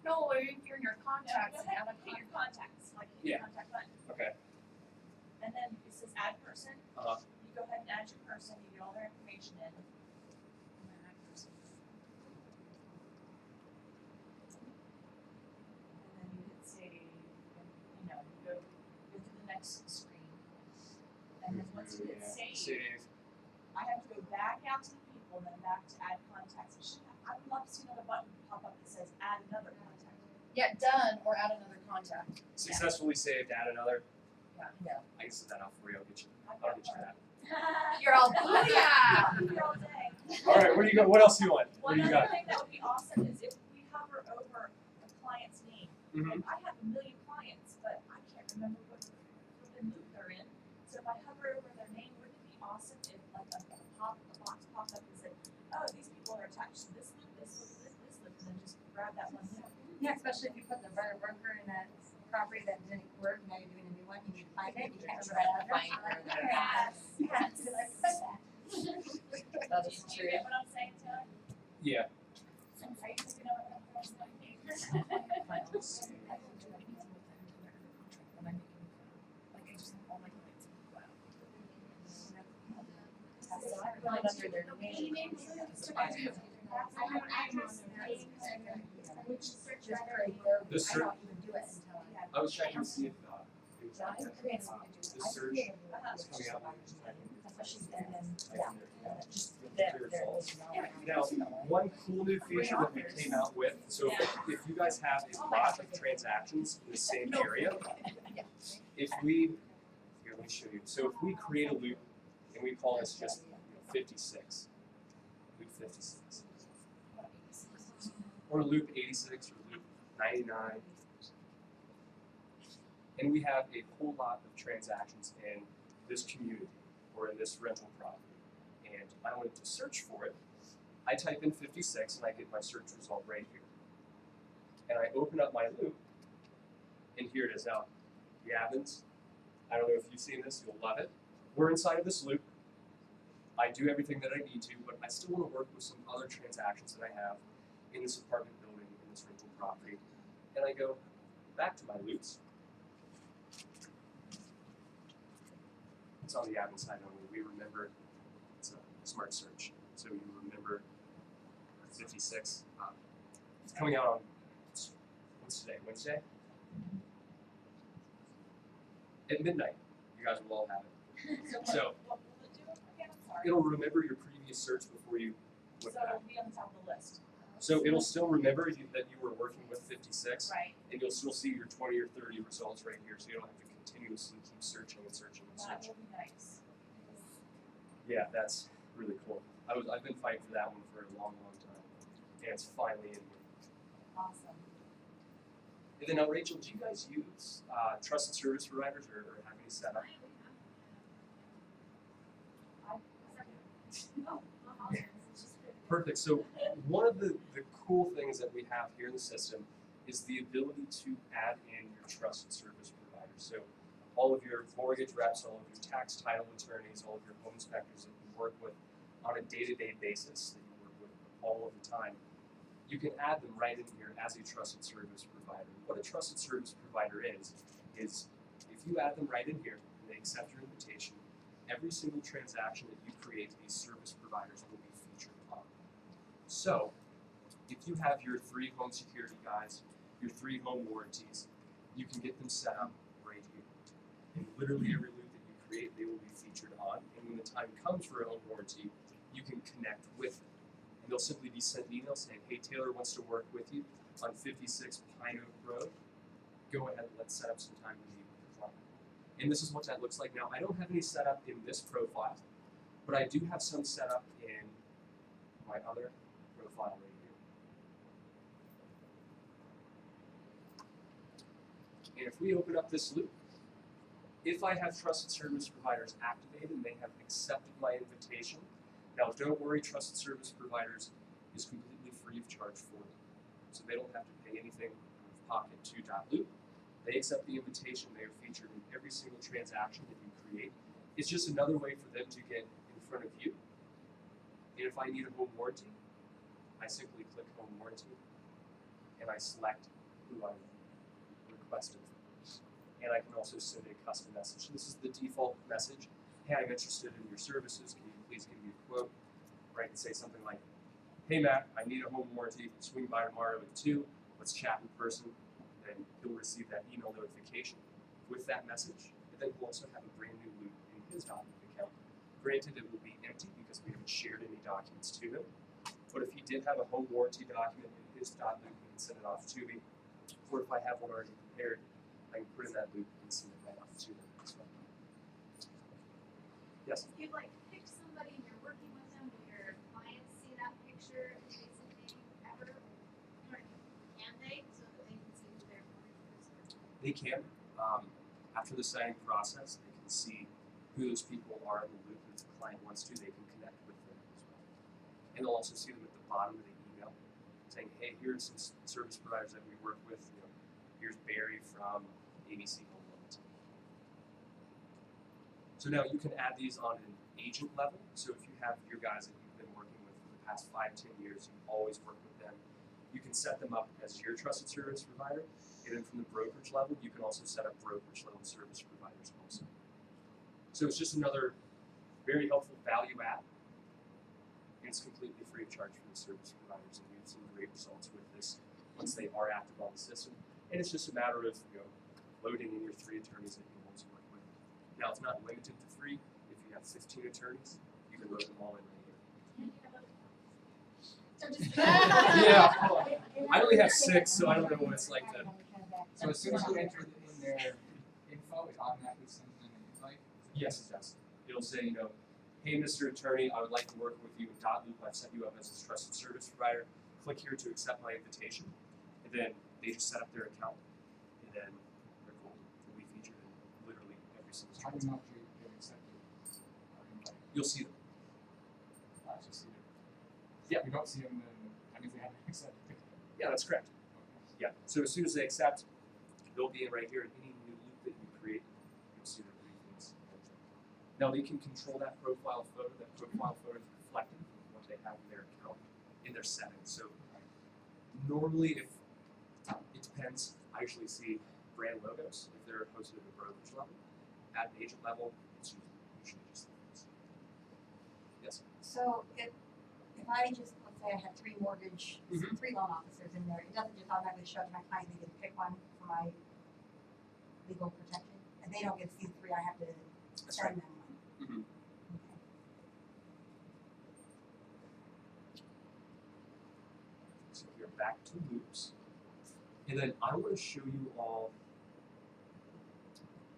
No, or if you're in your contacts, and add hit your contacts, like hit your contact button. Okay. And then it says add person. You go ahead and add your person, you get all their information in. And then add person. And then you hit save, and you go to the next screen. And then once you hit save, I have to go back out to the people and then back to add contacts. I would love to see another button pop up that says add another contact. Yeah, done, or add another contact. Successfully saved, add another. Yeah. I can set that up for you. I'll get you that. You're all, booyah! Here all day. All right, where do you go? What else do you want? What One do you other got? thing that would be awesome is if we hover over a client's name. Mhm. I have a million clients, but I can't remember what loop they're in. So if I hover over their name, wouldn't it be awesome if like a box popped up and said, oh, these people are attached to this loop, this loop, and then just grab that one loop. Yeah, especially if you put the buyer broker in a property that didn't work, now you're doing a new one, you need to find it, you can't remember that. Find where they're Yes, yes. Like, put that. That is Do true. you get what I'm saying, Taylor? Yeah. Are you picking up what I'm saying? So I put it under their name. I have address names and which search Just letter. create their, The I search- don't even do it until I. I was checking to see if it was Yeah, I like can that. create some. The search is coming out. That's what she said, and then, yeah, just The their results. results. Now, one cool new feature that we came out with, so if you guys have a lot of transactions in the same area, if we, here, let me show you. So if we create a loop and we call this just 56, loop 56, or loop 86 or loop 99, and we have a whole lot of transactions in this community or in this rental property, and I wanted to search for it, I type in 56 and I get my search result right here. And I open up my loop, and here it is. Now, Yavins, I don't know if you've seen this, you'll love it. We're inside of this loop. I do everything that I need to, but I still want to work with some other transactions that I have in this apartment building, in this rental property. And I go back to my loops. It's on the admin side only. We remember it's a smart search. So you remember 56. It's coming out on, what's today, Wednesday? At midnight, you guys will all have it. So What will it do again? I'm sorry. it'll remember your previous search before you So look back. it'll be on the top of the list. So it'll still remember that you were working with 56, Right. and you'll still see your 20 or 30 results right here, so you don't have to continuously keep searching and searching and That searching. will be nice. Yeah, that's really cool. I've been fighting for that one for a long, long time, and it's finally in here. Awesome. And then now, Rachel, do you guys use trusted service providers or have any set up? Perfect. So one of the cool things that we have here in the system is the ability to add in your trusted service providers. So all of your mortgage reps, all of your tax title attorneys, all of your home inspectors that you work with on a day-to-day basis, that you work with all of the time, you can add them right in here as a trusted service provider. What a trusted service provider is if you add them right in here and they accept your invitation, every single transaction that you create, these service providers will be featured on. So, if you have your 3 home security guys, your 3 home warranties, you can get them set up right here. And literally every loop that you create, they will be featured on. And when the time comes for a home warranty, you can connect with them. And they'll simply be sent an email saying, hey, Taylor wants to work with you on 56 Pine Oak Road. Go ahead and let's set up some time to meet with the client. And this is what that looks like now. I don't have any set up in this profile, but I do have some set up in my other profile right here. And if we open up this loop, if I have trusted service providers activated and they have accepted my invitation, now don't worry, trusted service providers is completely free of charge for them. So they don't have to pay anything out of pocket to Dotloop. They accept the invitation, they are featured in every single transaction that you create. It's just another way for them to get in front of you. And if I need a home warranty, I simply click home warranty and I select who I'm requesting. And I can also send a custom message. This is the default message. Hey, I'm interested in your services. Can you please give me a quote? Or I can say something like, hey Matt, I need a home warranty. Swing by tomorrow at 2. Let's chat in person. Then he'll receive that email notification with that message. And then he'll also have a brand new loop in his Dotloop account. Granted, it will be empty because we haven't shared any documents to him. But if he did have a home warranty document in his Dotloop, he can send it off to me. Or if I have one already prepared, I can put in that loop and send it right off to them as well. Yes? If you'd like to pick somebody and you're working with them, will your clients see that picture and say something ever? Can they, so that they can see who their mortgage is? They can. After the signing process, they can see who those people are in the loop, and if the client wants to, they can connect with them as well. And they'll also see them at the bottom of the email, saying, hey, here's some service providers that we work with. You know, here's Barry from ABC Home Loans. So now you can add these on an agent level. So if you have your guys that you've been working past 5-10 years. You always work with them. You can set them up as your trusted service provider, and then from the brokerage level, you can also set up brokerage level service providers also. So it's just another very helpful value add, and it's completely free of charge for the service providers, and we've seen great results with this once they are active on the system. And it's just a matter of loading in your 3 attorneys that you want to work with. Now it's not limited to 3. If you have 15 attorneys, you can load them all in right here. Yeah, I only have 6, so I don't know what it's like to. So as soon as you enter in their info, it automatically sends them an invite? Yes, it does. It'll say, hey, Mr. Attorney, I would like to work with you in Dotloop. I've set you up as a trusted service provider. Click here to accept my invitation. And then they just set up their account. And then they're golden. They'll be featured in literally every single How do you know if you're accepted? You'll see them. I just see them. Yeah. If you don't see them, then that means they haven't accepted. Yeah, that's correct. Yeah. So as soon as they accept, they'll be in right here. And any new loop that you create, you'll see their briefings. Now they can control that profile photo. That profile photo is reflective of what they have in their account, in their settings. So normally, if it depends, I usually see brand logos if they're hosted at a brokerage level. At an agent level, it's usually just those. Yes. So if I just, let's say I had 3 mortgage, Mhm. 3 loan officers in there, it doesn't just automatically show up to my client, they get to pick one for my legal protection, and they don't get to see the 3, I have to That's send right. them one. Mm-hmm. Okay. So we're back to loops. And then I want to show you all.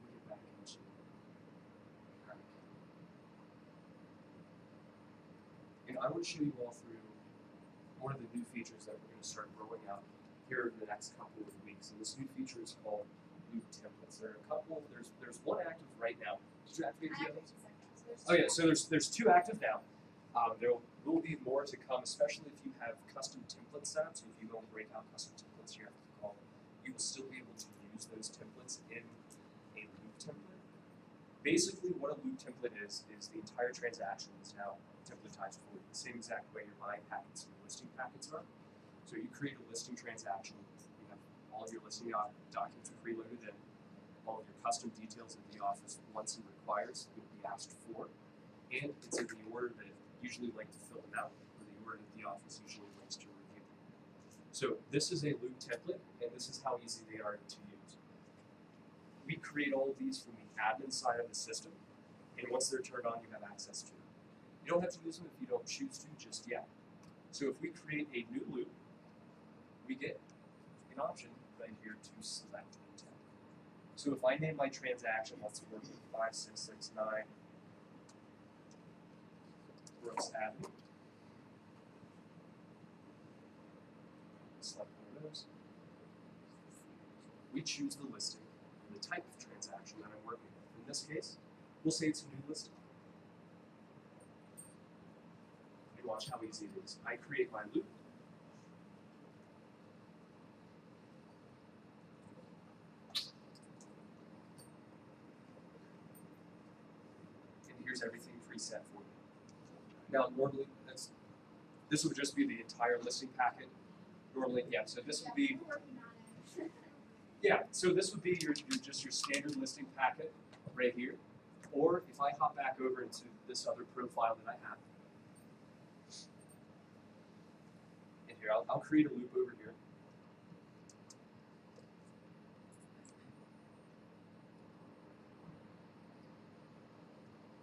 Let me get back into and I want to show you all through one of the new features that we're going to start rolling out here in the next couple of weeks. And this new feature is called loop templates. There are a couple. There's one active right now. Did you activate the others? Oh yeah. So there's 2 active now. There will be more to come, especially if you have custom template sets. If you don't break out custom templates here after the call, you will still be able to use those templates in a loop template. Basically, what a loop template is the entire transaction is now templatized for you, the same exact way your buying packets and your listing packets are. So you create a listing transaction, you have all of your listing documents preloaded in, all of your custom details that the office wants and requires will be asked for, and it's in the order that usually like to fill them out, or the order that the office usually likes to review. So this is a loop template, and this is how easy they are to use. We create all of these from the admin side of the system, and once they're turned on, you have access to them. You don't have to use them if you don't choose to just yet. So if we create a new loop, we get an option right here to select a template. So if I name my transaction, let's work with 5669 Brooks Avenue. Select one of those. We choose the listing and the type of transaction that I'm working with. In this case, we'll say it's a new listing. And watch how easy it is. I create my loop. And here's everything preset for you. Now, normally, this would just be the entire listing packet. Normally, yeah, so this would be, yeah, so this would be your standard listing packet right here. Or if I hop back over into this other profile that I have, and here, I'll create a loop over here.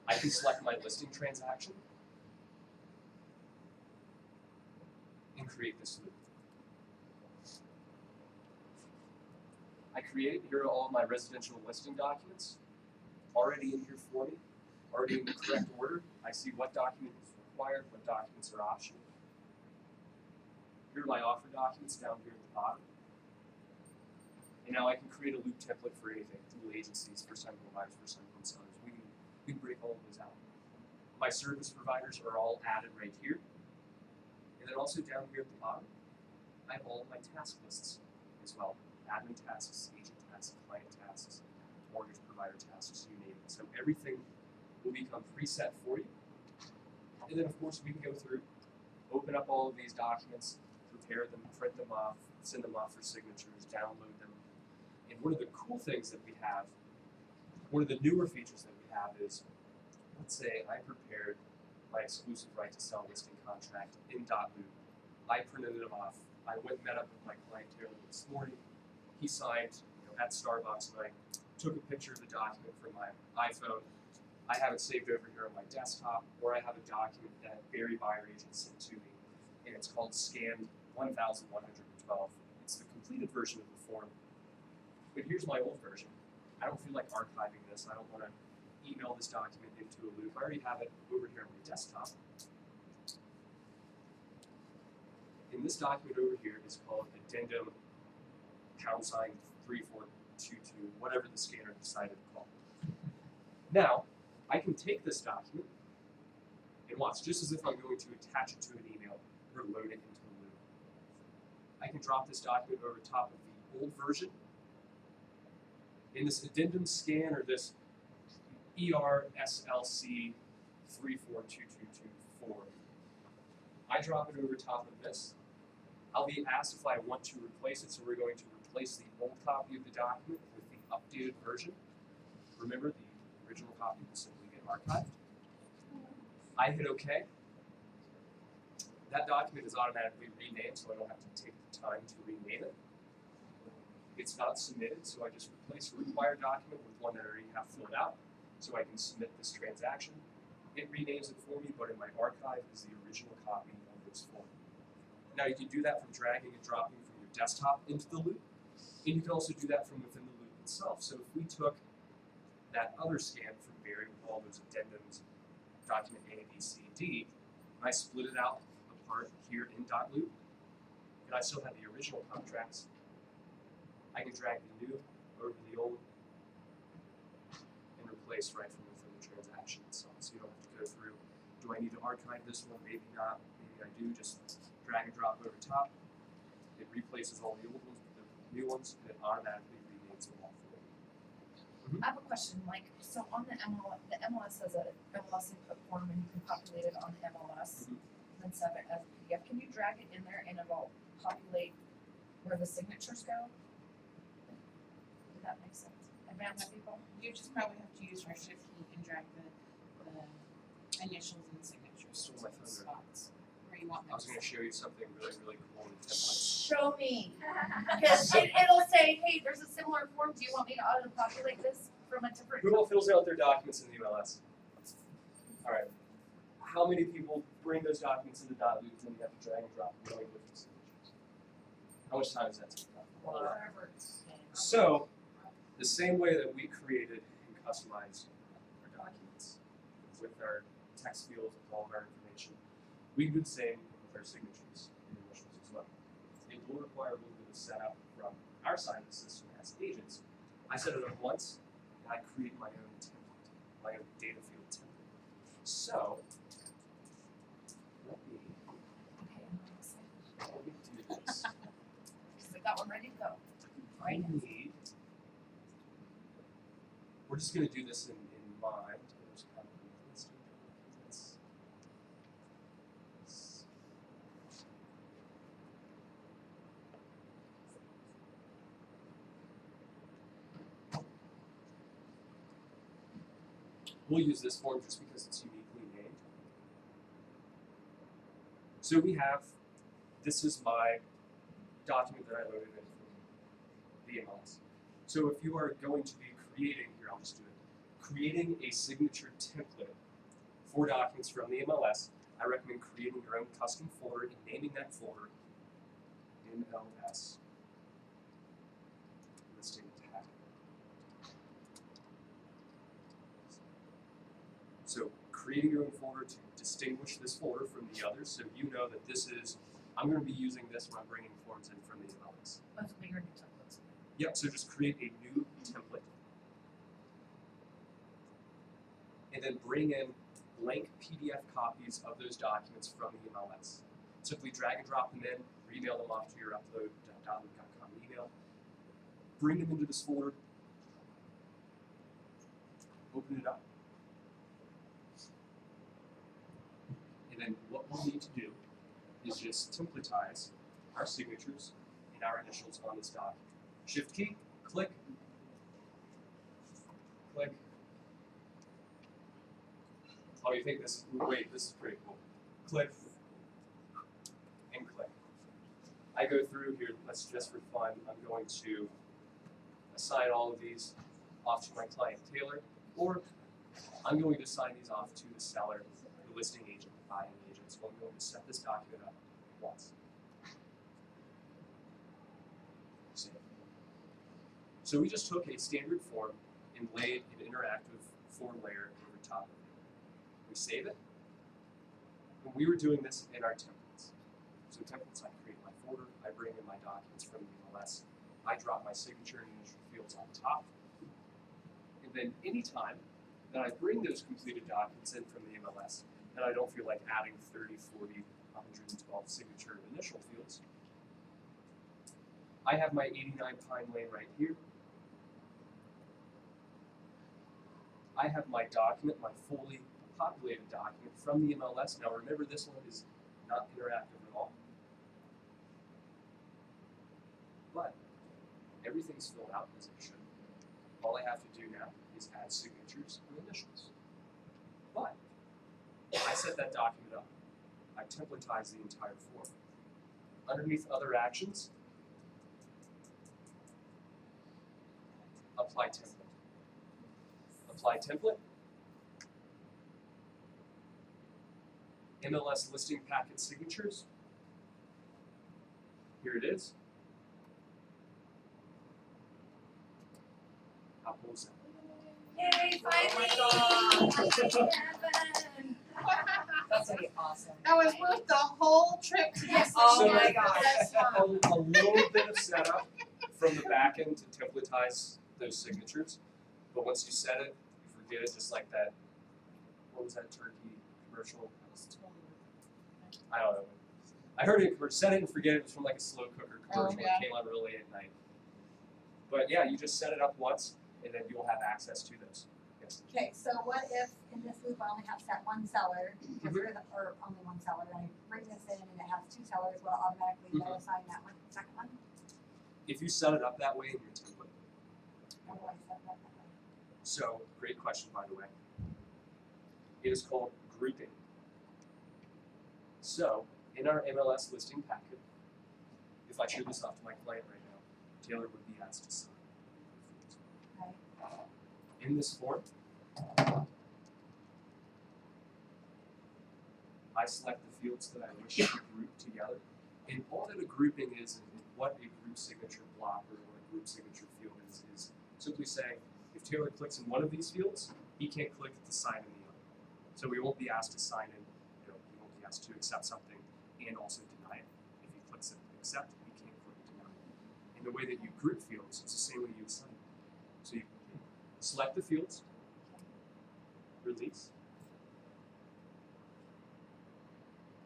I can select my listing transaction and create this loop. I create, here are all of my residential listing documents, already in here for me, already in the correct order. I see what document is required, what documents are optional. Here are my offer documents down here at the bottom. And now I can create a loop template for anything, dual agencies, first-time home buyers, first-time home sellers. We can break all of those out. My service providers are all added right here. And then also down here at the bottom, I have all of my task lists as well. Admin tasks, agent tasks, client tasks, mortgage provider tasks, you name it. So everything will become preset for you. And then of course we can go through open up all of these documents, prepare them, print them off, send them off for signatures, download them. And one of the cool things that we have, one of the newer features that we have is, let's say I prepared my exclusive right to sell listing contract in Dotloop. I printed it off. I went and met up with my client Taylor this morning. He signed at Starbucks, and I took a picture of the document from my iPhone. I have it saved over here on my desktop, or I have a document that Barry Buyer Agent sent to me, and it's called Scanned 1112. It's the completed version of the form. But here's my old version. I don't feel like archiving this. I don't want to email this document into a loop. I already have it over here on my desktop. And this document over here is called Addendum #3422, whatever the scanner decided to call it. Now, I can take this document and watch, just as if I'm going to attach it to an email or load it into the loop. I can drop this document over top of the old version. In this addendum scan, or this ERSLC 342224, I drop it over top of this. I'll be asked if I want to replace it, so we're going to replace the old copy of the document with the updated version. Remember, the original copy will simply get archived. I hit OK. That document is automatically renamed, so I don't have to take the time to rename it. It's not submitted, so I just replace a required document with one that I already have filled out, so I can submit this transaction. It renames it for me, but in my archive is the original copy of this form. Now you can do that from dragging and dropping from your desktop into the loop, and you can also do that from within the loop itself. So if we took that other scan from Barry with all those addendums, document A, B, C, D, and I split it out apart here in Dotloop, and I still have the original contracts, I can drag the new over the old and replace right from within the transaction itself. So you don't have to go through, do I need to archive this one? Maybe not. Maybe I do. Just drag and drop over top. It replaces all the old ones with the new ones, and it automatically renames them all for you. I have a question, like, so on the MLS has a MLS input form and you can populate it on the MLS and save it as a PDF. Can you drag it in there and it'll populate where the signatures go? Does that make sense? Advanced people? You just probably have to use your shift key and drag the initials and signatures So to my the phone spots where you want I them was to going to sit. show you something really, really cool in templates. Show me. Because it'll say, hey, there's a similar form. Do you want me to auto-populate this from a different? Who all fills out their documents in the MLS? All right. How many people bring those documents into Dotloop and then you have to drag and drop them going with the signatures? How much time does that take? Whatever. So, the same way that we created and customized our documents with our text fields, with all of our information, we do the same with our signatures and initials as well. It will require a little bit of setup from our side of the system as agents. I set it up once, and I create my own template, my own data field template. So, let me Okay, I'm on the side. do this. So I got one ready to go. I need, we're just going to do this in mind. There's kind of a listing documents. We'll use this form just because it's uniquely named. So we have, this is my document that I loaded in from the MLS. So if you are going to be creating, here I'll just do it, creating a signature template for documents from the MLS, I recommend creating your own custom folder and naming that folder MLS listing tag. So creating your own folder to distinguish this folder from the others, so you know that this is, I'm going to be using this when I'm bringing forms in from the MLS. Let's make our new templates. Yep, so just create a new template. And then bring in blank PDF copies of those documents from the MLS. Simply drag and drop them in, email them off to your upload.dotloop.com email. Bring them into this folder. Open it up. And then what we'll need to do is just templatize our signatures and our initials on this document. Shift key, click, click. Oh, you think this, wait, this is pretty cool. Click, and click. I go through here, let's just for fun, I'm going to assign all of these off to my client Taylor, or I'm going to assign these off to the seller, the listing agent, the buying agent. So I'm going to set this document up once. Save. So we just took a standard form and laid an interactive form layer over top of it. We save it. When we were doing this in our templates, so templates, I create my folder, I bring in my documents from the MLS, I drop my signature and initial fields on top, and then anytime that I bring those completed documents in from the MLS, and I don't feel like adding 30, 40, 112 signature and initial fields, I have my 89 Pine Lane right here. I have my document, my fully populated document from the MLS. Now remember, this one is not interactive at all, but everything's filled out as it should. All I have to do now is add signatures and initials. But I set that document up. I templatize the entire form. Underneath other actions, apply template. Apply template. MLS listing packet signatures. Here it is. How cool is that? Yay, finally! That's gonna be awesome. That was worth the whole trip to get Oh So- my gosh. A little bit of setup from the back end to templatize those signatures, but once you set it, you forget it, just like that. What was that turkey commercial? I don't know. I heard it. Set it and forget it. It was from like a slow cooker commercial yeah. that came on really late at night. But yeah, you just set it up once, and then you'll have access to those. Yes. Okay, so what if in this loop I only have set one seller, or only one seller, and I bring this in and it has two sellers, will it automatically go assign that one, second one? If you set it up that way in your template. How do I set that up? So, great question, by the way. It is called grouping. So, in our MLS listing packet, if I show this off to my client right now, Taylor would be asked to sign. Right. In this form, I select the fields that I wish to group together. And all that a grouping is, and what a group signature block or what a group signature field is simply saying, if Taylor clicks in one of these fields, he can't click to sign in the other. So we won't be asked to sign in, he won't be asked to accept something and also deny it. If he clicks it accept, he can't click deny it. And the way that you group fields is the same way you assign. So you select the fields, release.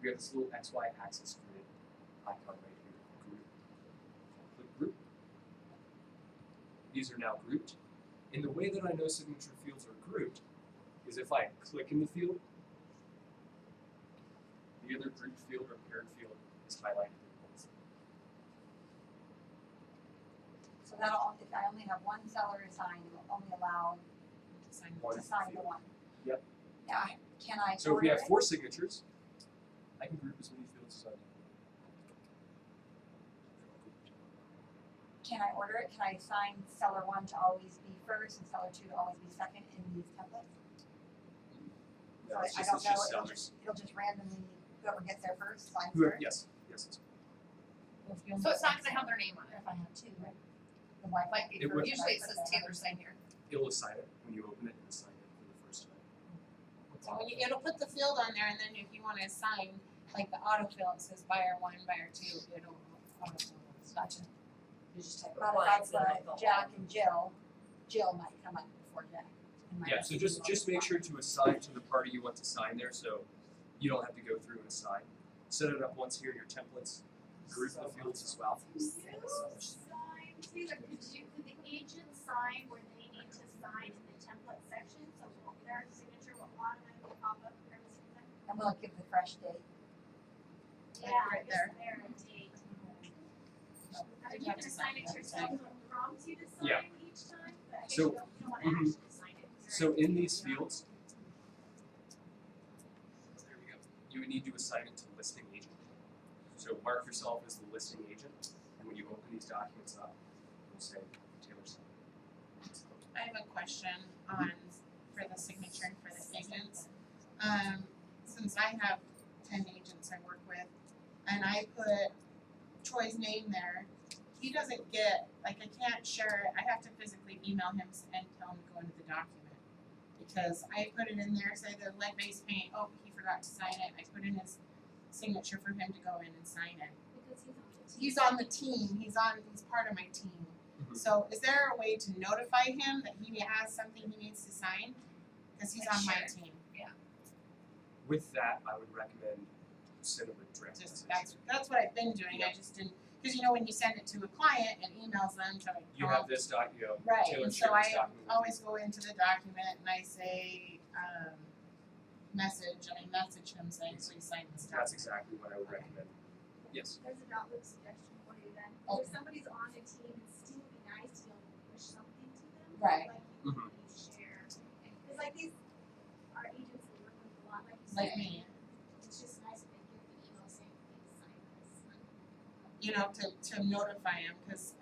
We have this little XY axis grid icon right here, group. Click group. These are now grouped. And the way that I know signature fields are grouped is if I click in the field, the other grouped field or paired field is highlighted in bold. So that'll, if I only have one seller assigned, it will only allow One to sign the field. one. Yep. Now, can I So if we order have it? 4 signatures, I can group as many fields as I want. Can I order it? Can I assign seller one to always be first and seller two to always be second in these templates? No, So it's I just, don't it's know, just it'll sellers. it'll just randomly, whoever gets there first signs Whoever, first. yes. So it's not gonna have their name on it. If I have two, right? The wife Like, might be It would- first, usually it vice says versa. Taylor sign here. It'll assign it when you open it and assign it for the first time. So when you, it'll put the field on there, and then if you wanna assign, like the autofill, it says buyer 1, buyer 2, it'll autofill those. Gotcha. You just type But a if I blank, then it'll put go Jack on. and Jill, Jill might come up before Jack. and might Yeah, have so to just do all make the sure to assign to the party you want to sign there, so you don't have to go through and assign. Set it up once here in your templates. Group the fields as well. Taylor, could the agent sign where they need to sign in the template section, so their signature will automatically pop up every single time? I'm gonna give the fresh date. Yeah, right just there. there and date. Oh, I mean, you you have can to assign sign it that, to yourself, right? it prompts you to Yeah. sign each time, but I guess So- you don't wanna mhm. actually sign it. 'Cause So you're in these actively fields, there we go. You would need to assign it to listing agent. So mark yourself as the listing agent, and when you open these documents up, you'll say Taylor Sutton. I have a question on, for the signature and for the agents. Since I have 10 agents I work with, and I put Troy's name there, he doesn't get, like, I can't share it, I have to physically email him and tell him to go into the document. Because I put it in there, say the lead-based paint, oh, he forgot to sign it, I put in his signature for him to go in and sign it. because He's on the team, he's part of my team. Mhm. So is there a way to notify him that he has something he needs to sign? Cause he's on my Sure. team. With that, I would recommend send them a direct Just, message. that's what I've been doing, I just didn't, cause you know, when you send it to a client and emails them to. You have this Right, Taylor and so shared this I document with always go into the document and I say, message, and I message him saying, please sign this you. That's document. exactly what I would recommend. Yes. There's a Dotloop suggestion for you then. Oh. If somebody's on a team, it'd still be nice to be able to push something to them. Right. Like you Mhm. share. Because like these, our agents we work with a lot, like you Like said. me. It's just nice if they give the email saying, please sign this. You know, to notify him, cause,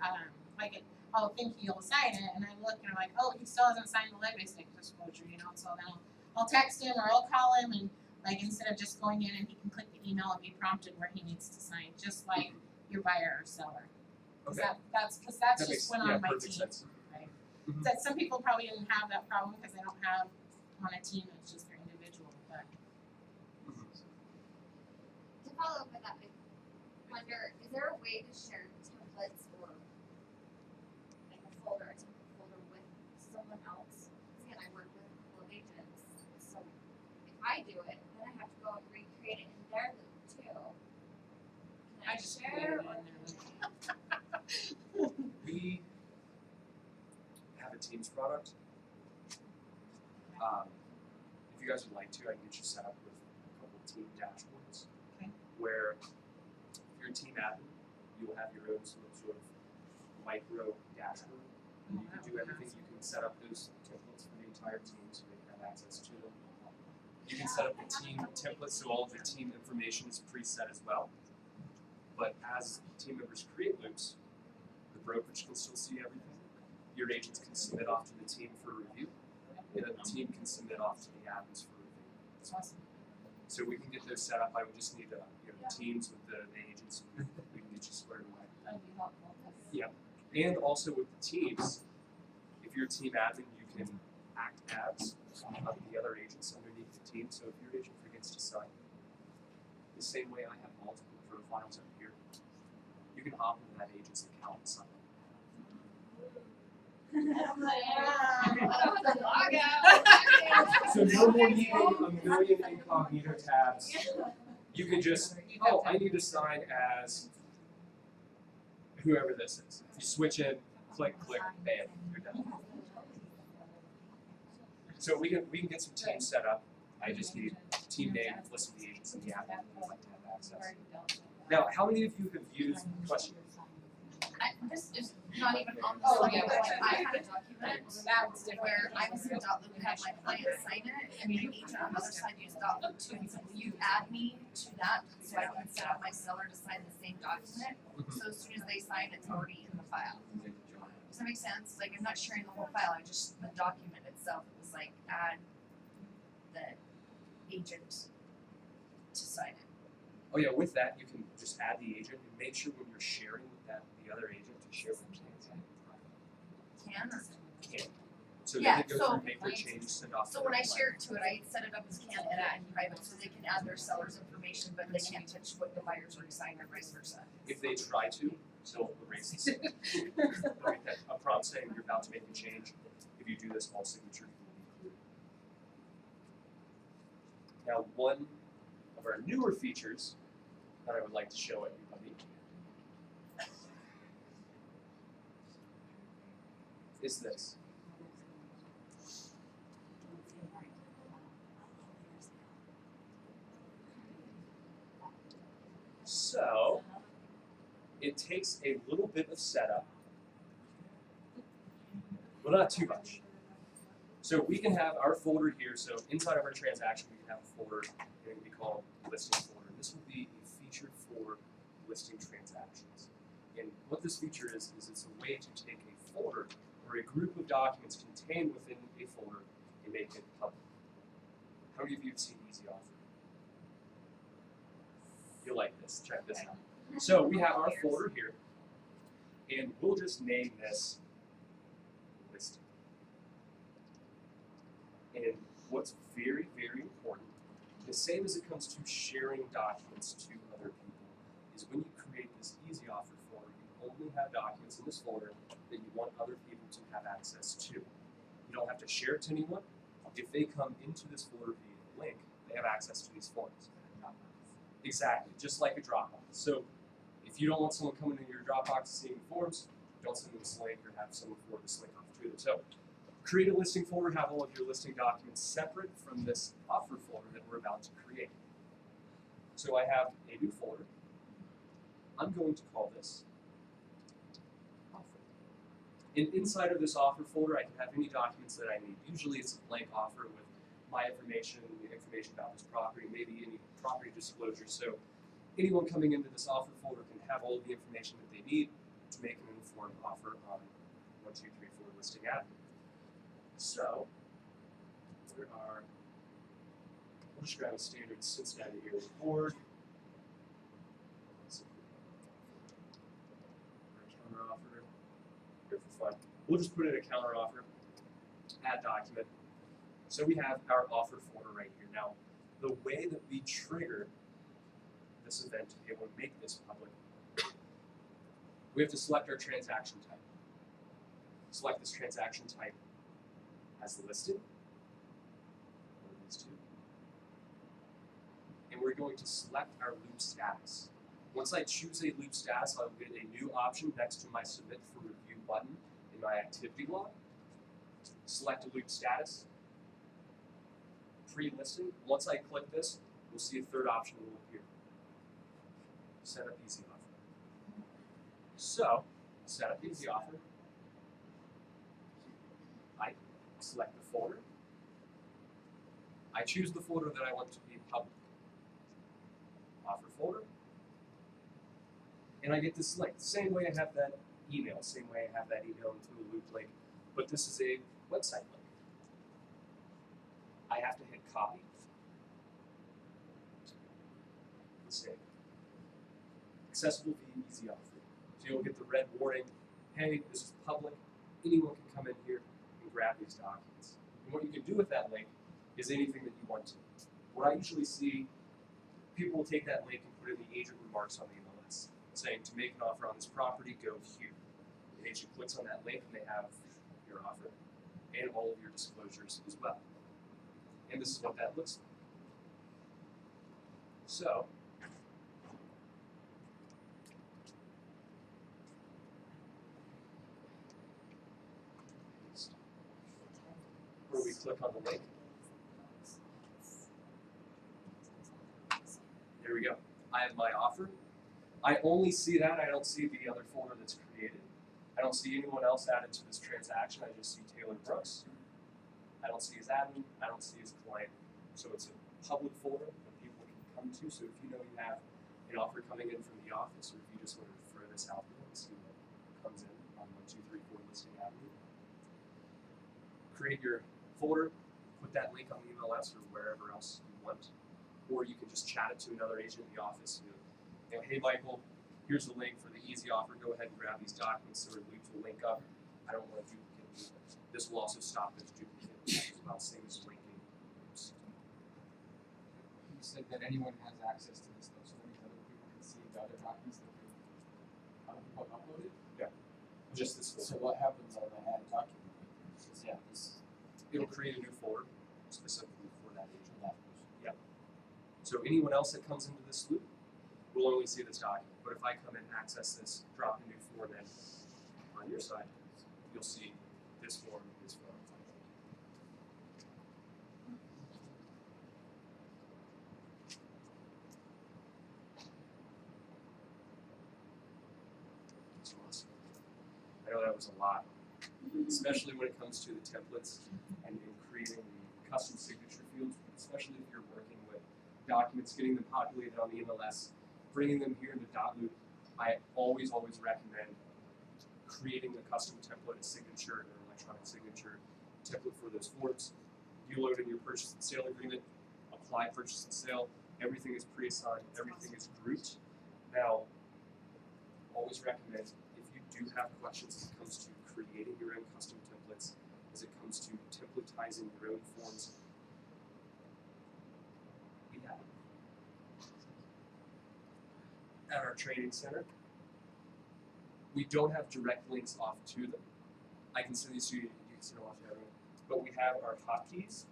like, I'll think he'll sign it, and I look and I'm like, oh, he still hasn't signed the lead-based disclosure, you know, so then I'll text him or I'll call him and, like, instead of just going in and he can click the email and be prompted where he needs to sign, just like your buyer or seller. Cause Okay. that's That just makes went on my perfect team. sense. Right. Mhm. That some people probably didn't have that problem because they don't have on a team, it's just their individual, but. To follow up with that, I wonder, is there a way to share templates or like a folder, a template folder with someone else? 'Cause again, I work with a couple of agents, so if I do it, then I have to go and recreate it in their loop too. Can I just share created it or? in there. We have a Teams product. If you guys would like to, I can get you set up with a couple of team dashboards. Okay. Where if you're a team admin, you will have your own sort of micro dashboard. And you can do everything. You can set up those templates for the entire team so they can have access to them. You can set up the team templates so all of the team information is preset as well. But as team members create loops, the brokerage can still see everything. Your agents can submit off to the team for review, and then the team can submit off to the admins for review. It's awesome. So we can get those set up. I would just need teams with the agents. We can get you squared away. That'd be helpful, 'cause Yeah. And also with the teams, if you're a team admin, you can act as the other agents underneath the team. So if your agent forgets to sign, the same way I have multiple profiles up here, you can hop into that agent's account and sign. I'm like, So no more needing a million incognito tabs. You can just, oh, I need to sign as whoever this is. If you switch in, click, bam, you're done. So we can get some teams set up. I just need team name, list of the agents, and the admin who would like to have access. Now, how many of you have used question? This is not even on the Oh, slide, yeah. but I had a document That's different. where I was in Dotloop and had my client sign it, and the agent on the other side used Dotloop too, and so will you add me to that, so I can set up my seller to sign the same document? So as soon as they sign, it's already in the file. Does that make sense? Like, I'm not sharing the whole file, I just, the document itself, it was like, add the agent to sign it. Oh yeah, with that you can just add the agent and make sure when you're sharing with the other agent to share with Can or? can. So Yeah, they can go so- through, make their changes, send off. So when I share it to it, I set it up as can, edit, and private, so they can add their seller's information, but they can't touch what the buyer's already signed or vice versa. If they try to, they'll erase this. They'll get that a prompt saying you're about to make a change. If you do this, all signatures will be clear. Now, one of our newer features that I would like to show everybody is this. So it takes a little bit of setup, but not too much. So we can have our folder here. So inside of our transaction, we can have a folder and it will be called listing folder. And this will be a feature for listing transactions. And what this feature is it's a way to take a folder or a group of documents contained within a folder and make it public. How many of you have seen Easy Offer? You'll like this. Check this out. So we have our folder here, and we'll just name this listing. And what's very, very important, the same as it comes to sharing documents to other people, is when you create this Easy Offer folder, you only have documents in this folder that you want other people to have access to. You don't have to share it to anyone. If they come into this folder via a link, they have access to these forms. Exactly, just like a Dropbox. So if you don't want someone coming into your Dropbox seeing forms, don't send them this link or have someone forward this link off to them. So create a listing folder, have all of your listing documents separate from this offer folder that we're about to create. So I have a new folder. I'm going to call this offer. And inside of this offer folder, I can have any documents that I need. Usually it's a blank offer with my information, the information about this property, maybe any property disclosure. So anyone coming into this offer folder can have all of the information that they need to make an informed offer on 1234 Listing Avenue. So we'll just grab a standard Cincinnati area board. Counter offer here for fun. We'll just put in a counter offer, add document. So we have our offer folder right here. Now, the way that we trigger this event to be able to make this public, we have to select our transaction type. Select this transaction type as listed, one of these two. And we're going to select our loop status. Once I choose a loop status, I'll get a new option next to my Submit for Review button in my activity log. Select a loop status. Pre-listing. Once I click this, we'll see a third option will appear. Set up Easy Offer. So, set up Easy Offer. I select the folder. I choose the folder that I want to be public. Offer folder. And I get this link. Same way I have that email, same way I have that email into a loop link, but this is a website link. I have to hit copy. Save. Accessible via Easy Offer. So you'll get the red warning, hey, this is public, anyone can come in here and grab these documents. And what you can do with that link is anything that you want to. What I usually see, people will take that link and put in the agent remarks on the MLS, saying to make an offer on this property, go here. The agent clicks on that link and they have your offer and all of your disclosures as well. And this is what that looks like. So, where we click on the link. There we go. I have my offer. I only see that. I don't see the other folder that's created. I don't see anyone else added to this transaction. I just see Taylor Brooks. I don't see his admin. I don't see his client. So it's a public folder that people can come to. So if you know you have an offer coming in from the office, or if you just want to throw this out there and see what comes in on 1234 Listing Avenue, create your folder, put that link on the MLS or wherever else you want, or you can just chat it to another agent in the office. You know, hey Michael, here's the link for the Easy Offer. Go ahead and grab these documents so our loops will link up. I don't want to duplicate. This will also stop this duplicate as well. Same as linking loops. You said that anyone has access to this, though, so that means other people can see the other documents that other people have uploaded? Yeah. Just this folder. So what happens on the add document? Because yeah, this It'll create a new folder specifically for that agent. that person. Yeah. So anyone else that comes into this loop will only see this document. But if I come in and access this, drop a new form in on your side, you'll see this form, this form. know that was a lot, especially when it comes to the templates and creating the custom signature fields, especially if you're working with documents, getting them populated on the MLS, bringing them here into Dotloop. I always recommend creating a custom template, a signature, or electronic signature template for those forms. You load in your purchase and sale agreement, apply purchase and sale, everything is pre-assigned, everything is grouped. Now, always recommend, if you do have questions as it comes to creating your own custom templates, as it comes to templatizing your own forms, we have at our training center. We don't have direct links off to them. I can send these to you, you can send them off to everyone. But we have our hotkeys.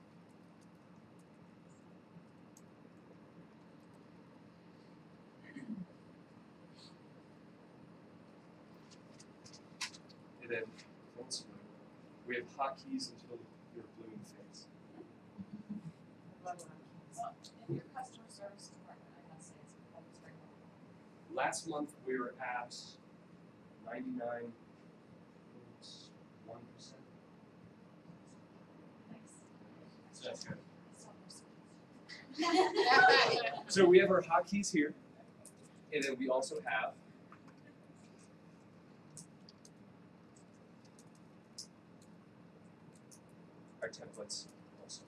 And then once we have hotkeys until your bloom fades. Well, in your customer service department, I must say it's always very helpful. Last month we were at 99.1%. So that's good. So we have our hotkeys here, and then we also have our templates also.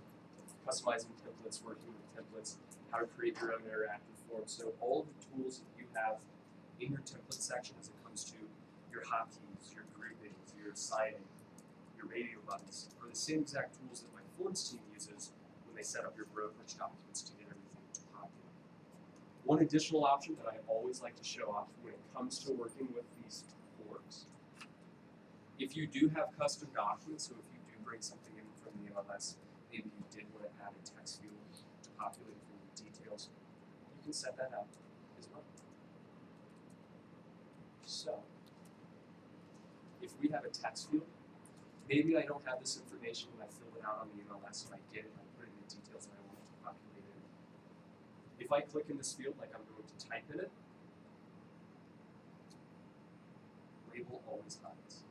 Customizing templates, working with templates, how to create your own interactive forms. So all of the tools that you have in your template section as it comes to your hotkeys, your groupings, your signing, your radio buttons, are the same exact tools that my forms team uses when they set up your brokerage documents to get everything to populate. One additional option that I always like to show off when it comes to working with these forms, if you do have custom documents, so if you do bring something in from the MLS, maybe you did want to add a text field to populate for the details, you can set that up as well. So, if we have a text field, maybe I don't have this information when I fill it out on the MLS, and I get it, and I put in the details that I want it to populate in. If I click in this field like I'm going to type in it, label always hides.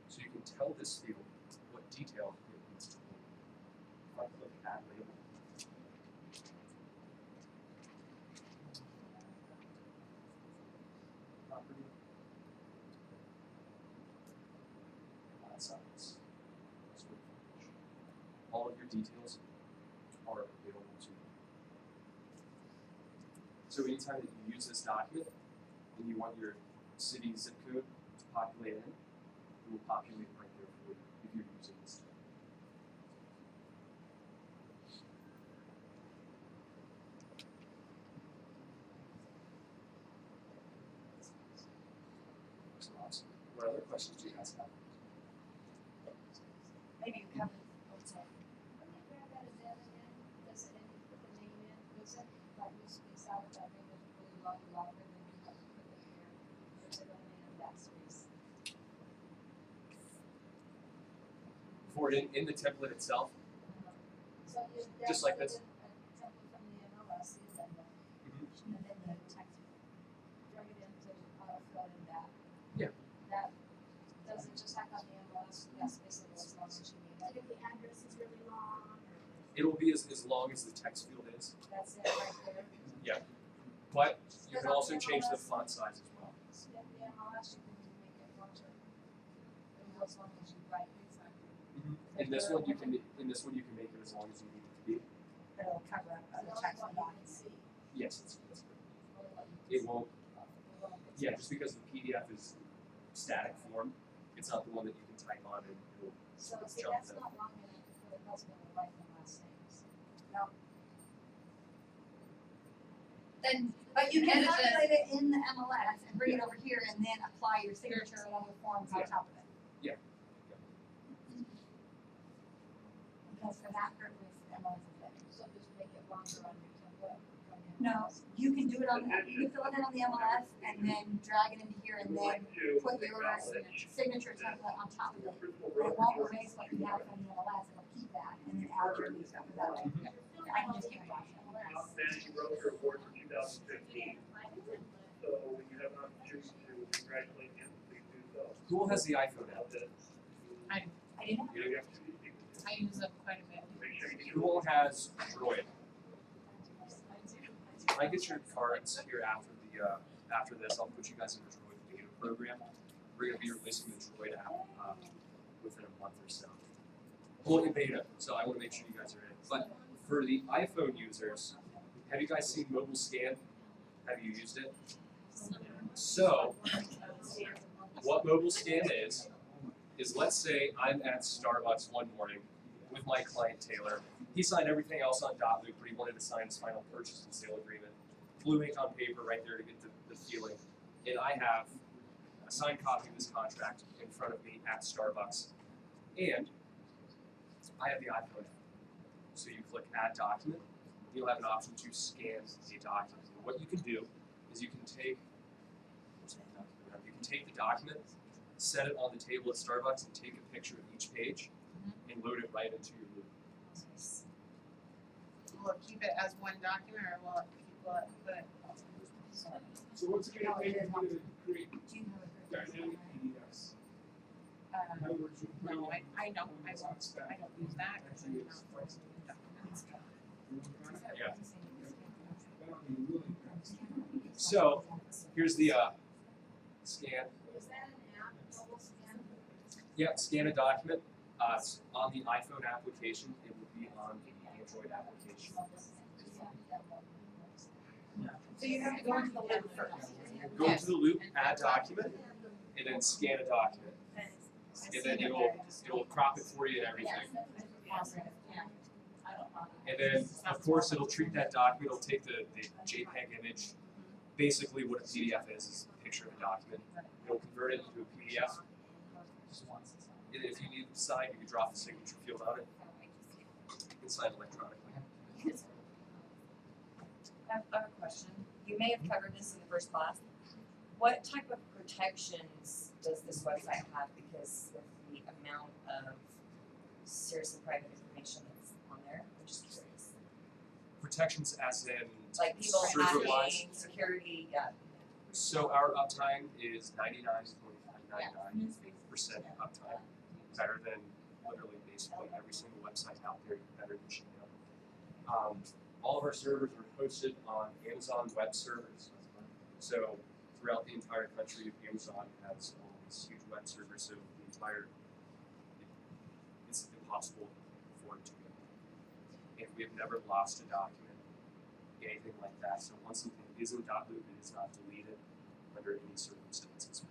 So you can tell this field what detail it needs to hold. If I click add label, property, add size. All of your details are available to you. So anytime that you use this document and you want your city zip code to populate in, it will populate right there for you if you're using this tool. So awesome. What other questions do you guys have? Maybe you covered, When you grab that again, does it end with the name in? Does it like used to be solid, that thing was really long and longer than you have to put it here? Or is it only in that space? For in the template itself, So you Just like this. downloaded a template from the MLS, the addenda, and then the text, drag it in to autofill in that. Yeah. That, does it just like on the MLS, yes, basically as long as you need. Like if the address is really long, or it'll be as long as the text field is. that's it right there. Yeah. But you can also change the font size as well. So in the MLS, you can make it larger. And go as long as you write. In this one you can make it as long as you need it to be. but it'll cover up So the that's text what and you dots. can see. Yes, it's good. Only what you can It see. won't. It won't get Yeah, just because the PDF is static form, it's not the one that you can type on and it'll So see, jump that's them. not long enough to put a husband and wife and last names. Then, but you can Edit it. populate it in the MLS and bring it over here and then apply your signature and other forms on Yeah. top of it. Yeah. Because for that purpose, MLS is better. So just make it longer on your template. from the No, MLS. you can do it on, you can fill it in on the MLS and then drag it into here and then put your signature template on top of it. But it won't erase what you have from the MLS, it'll keep that and then add your new stuff that way. I can just keep watching. Outstanding Broker Award for 2015. So when you have an opportunity to congratulate him, please do so. Who has the iPhone app? I You do? I use it quite a bit. Who all has Droid? When I get your cards here after this, I'll put you guys in the Droid beta program. We're gonna be releasing the Droid app within a month or so. Only beta, so I want to make sure you guys are in. But for the iPhone users, have you guys seen Mobile Scan? Have you used it? So, what Mobile Scan is let's say I'm at Starbucks one morning with my client Taylor. He signed everything else on Dotloop, but he wanted to sign his final purchase and sale agreement. Blue ink on paper right there to get the feeling. And I have a signed copy of this contract in front of me at Starbucks. And I have the iPhone app. So you click Add Document, you'll have an option to scan a document. And what you can do is you can take the document, set it on the table at Starbucks, and take a picture of each page and load it right into your Loop. Will it keep it as one document or will it put it? So what's a good way to create Do you have a dynamic PDFs? In other words, you put No, it I don't on use that because I'm not for documents. Yeah. That'll be really fast. So here's the scan. Is that an app, mobile scan? Yeah, scan a document. It's on the iPhone application. It will be on the Android application. So you have to go into the loop first. Go into the Loop, add document, and then scan a document. And then it'll crop it for you and everything. And then, of course, it'll treat that document. It'll take the JPEG image. Basically, what a PDF is a picture of a document. It'll convert it into a PDF. And if you need to sign, you can drop the signature field on it. You can sign electronically. I have a question. You may have covered this in the first class. What type of protections does this website have because of the amount of seriously private information that's on there? I'm just curious. Protections as in Like people server-wise. hacking, security, yeah. So our uptime is 99.99% uptime. Better than literally basically every single website out there, better than you know. All of our servers are hosted on Amazon Web Servers. So throughout the entire country, Amazon has all these huge web servers, so the entire, it's impossible for it to go. And we have never lost a document, anything like that. So once something is in Dotloop, it is not deleted under any circumstances.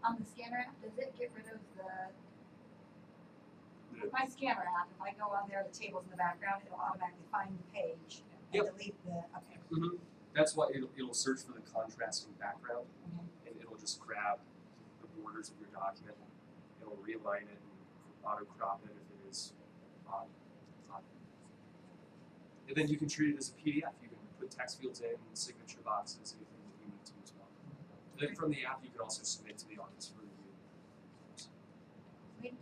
On the scanner app, does it get rid of my scanner app, if I go on there, the table's in the background, it'll automatically find the page and delete the, okay. That's why it'll search for the contrasting background, and it'll just grab the borders of your document. It'll realign it and auto crop it if it is on. And then you can treat it as a PDF. You can put text fields in, signature boxes, anything that you need to as well. And then from the app, you can also submit to the office for review. Good,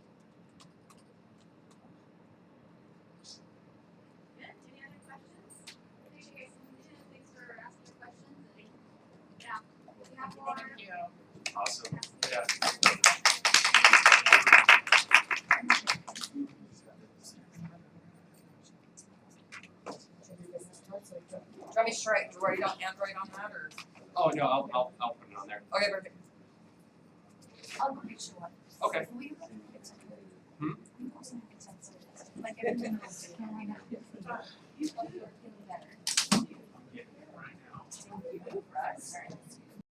any other questions? Appreciate you guys coming in, thanks for asking your questions, and yeah, if you have more. Thank you. Awesome. Yeah. Do you want me to write on Android on that or? Oh no, I'll put it on there. Okay, perfect. I'll go get you one. Okay. We Hmm? like everything else.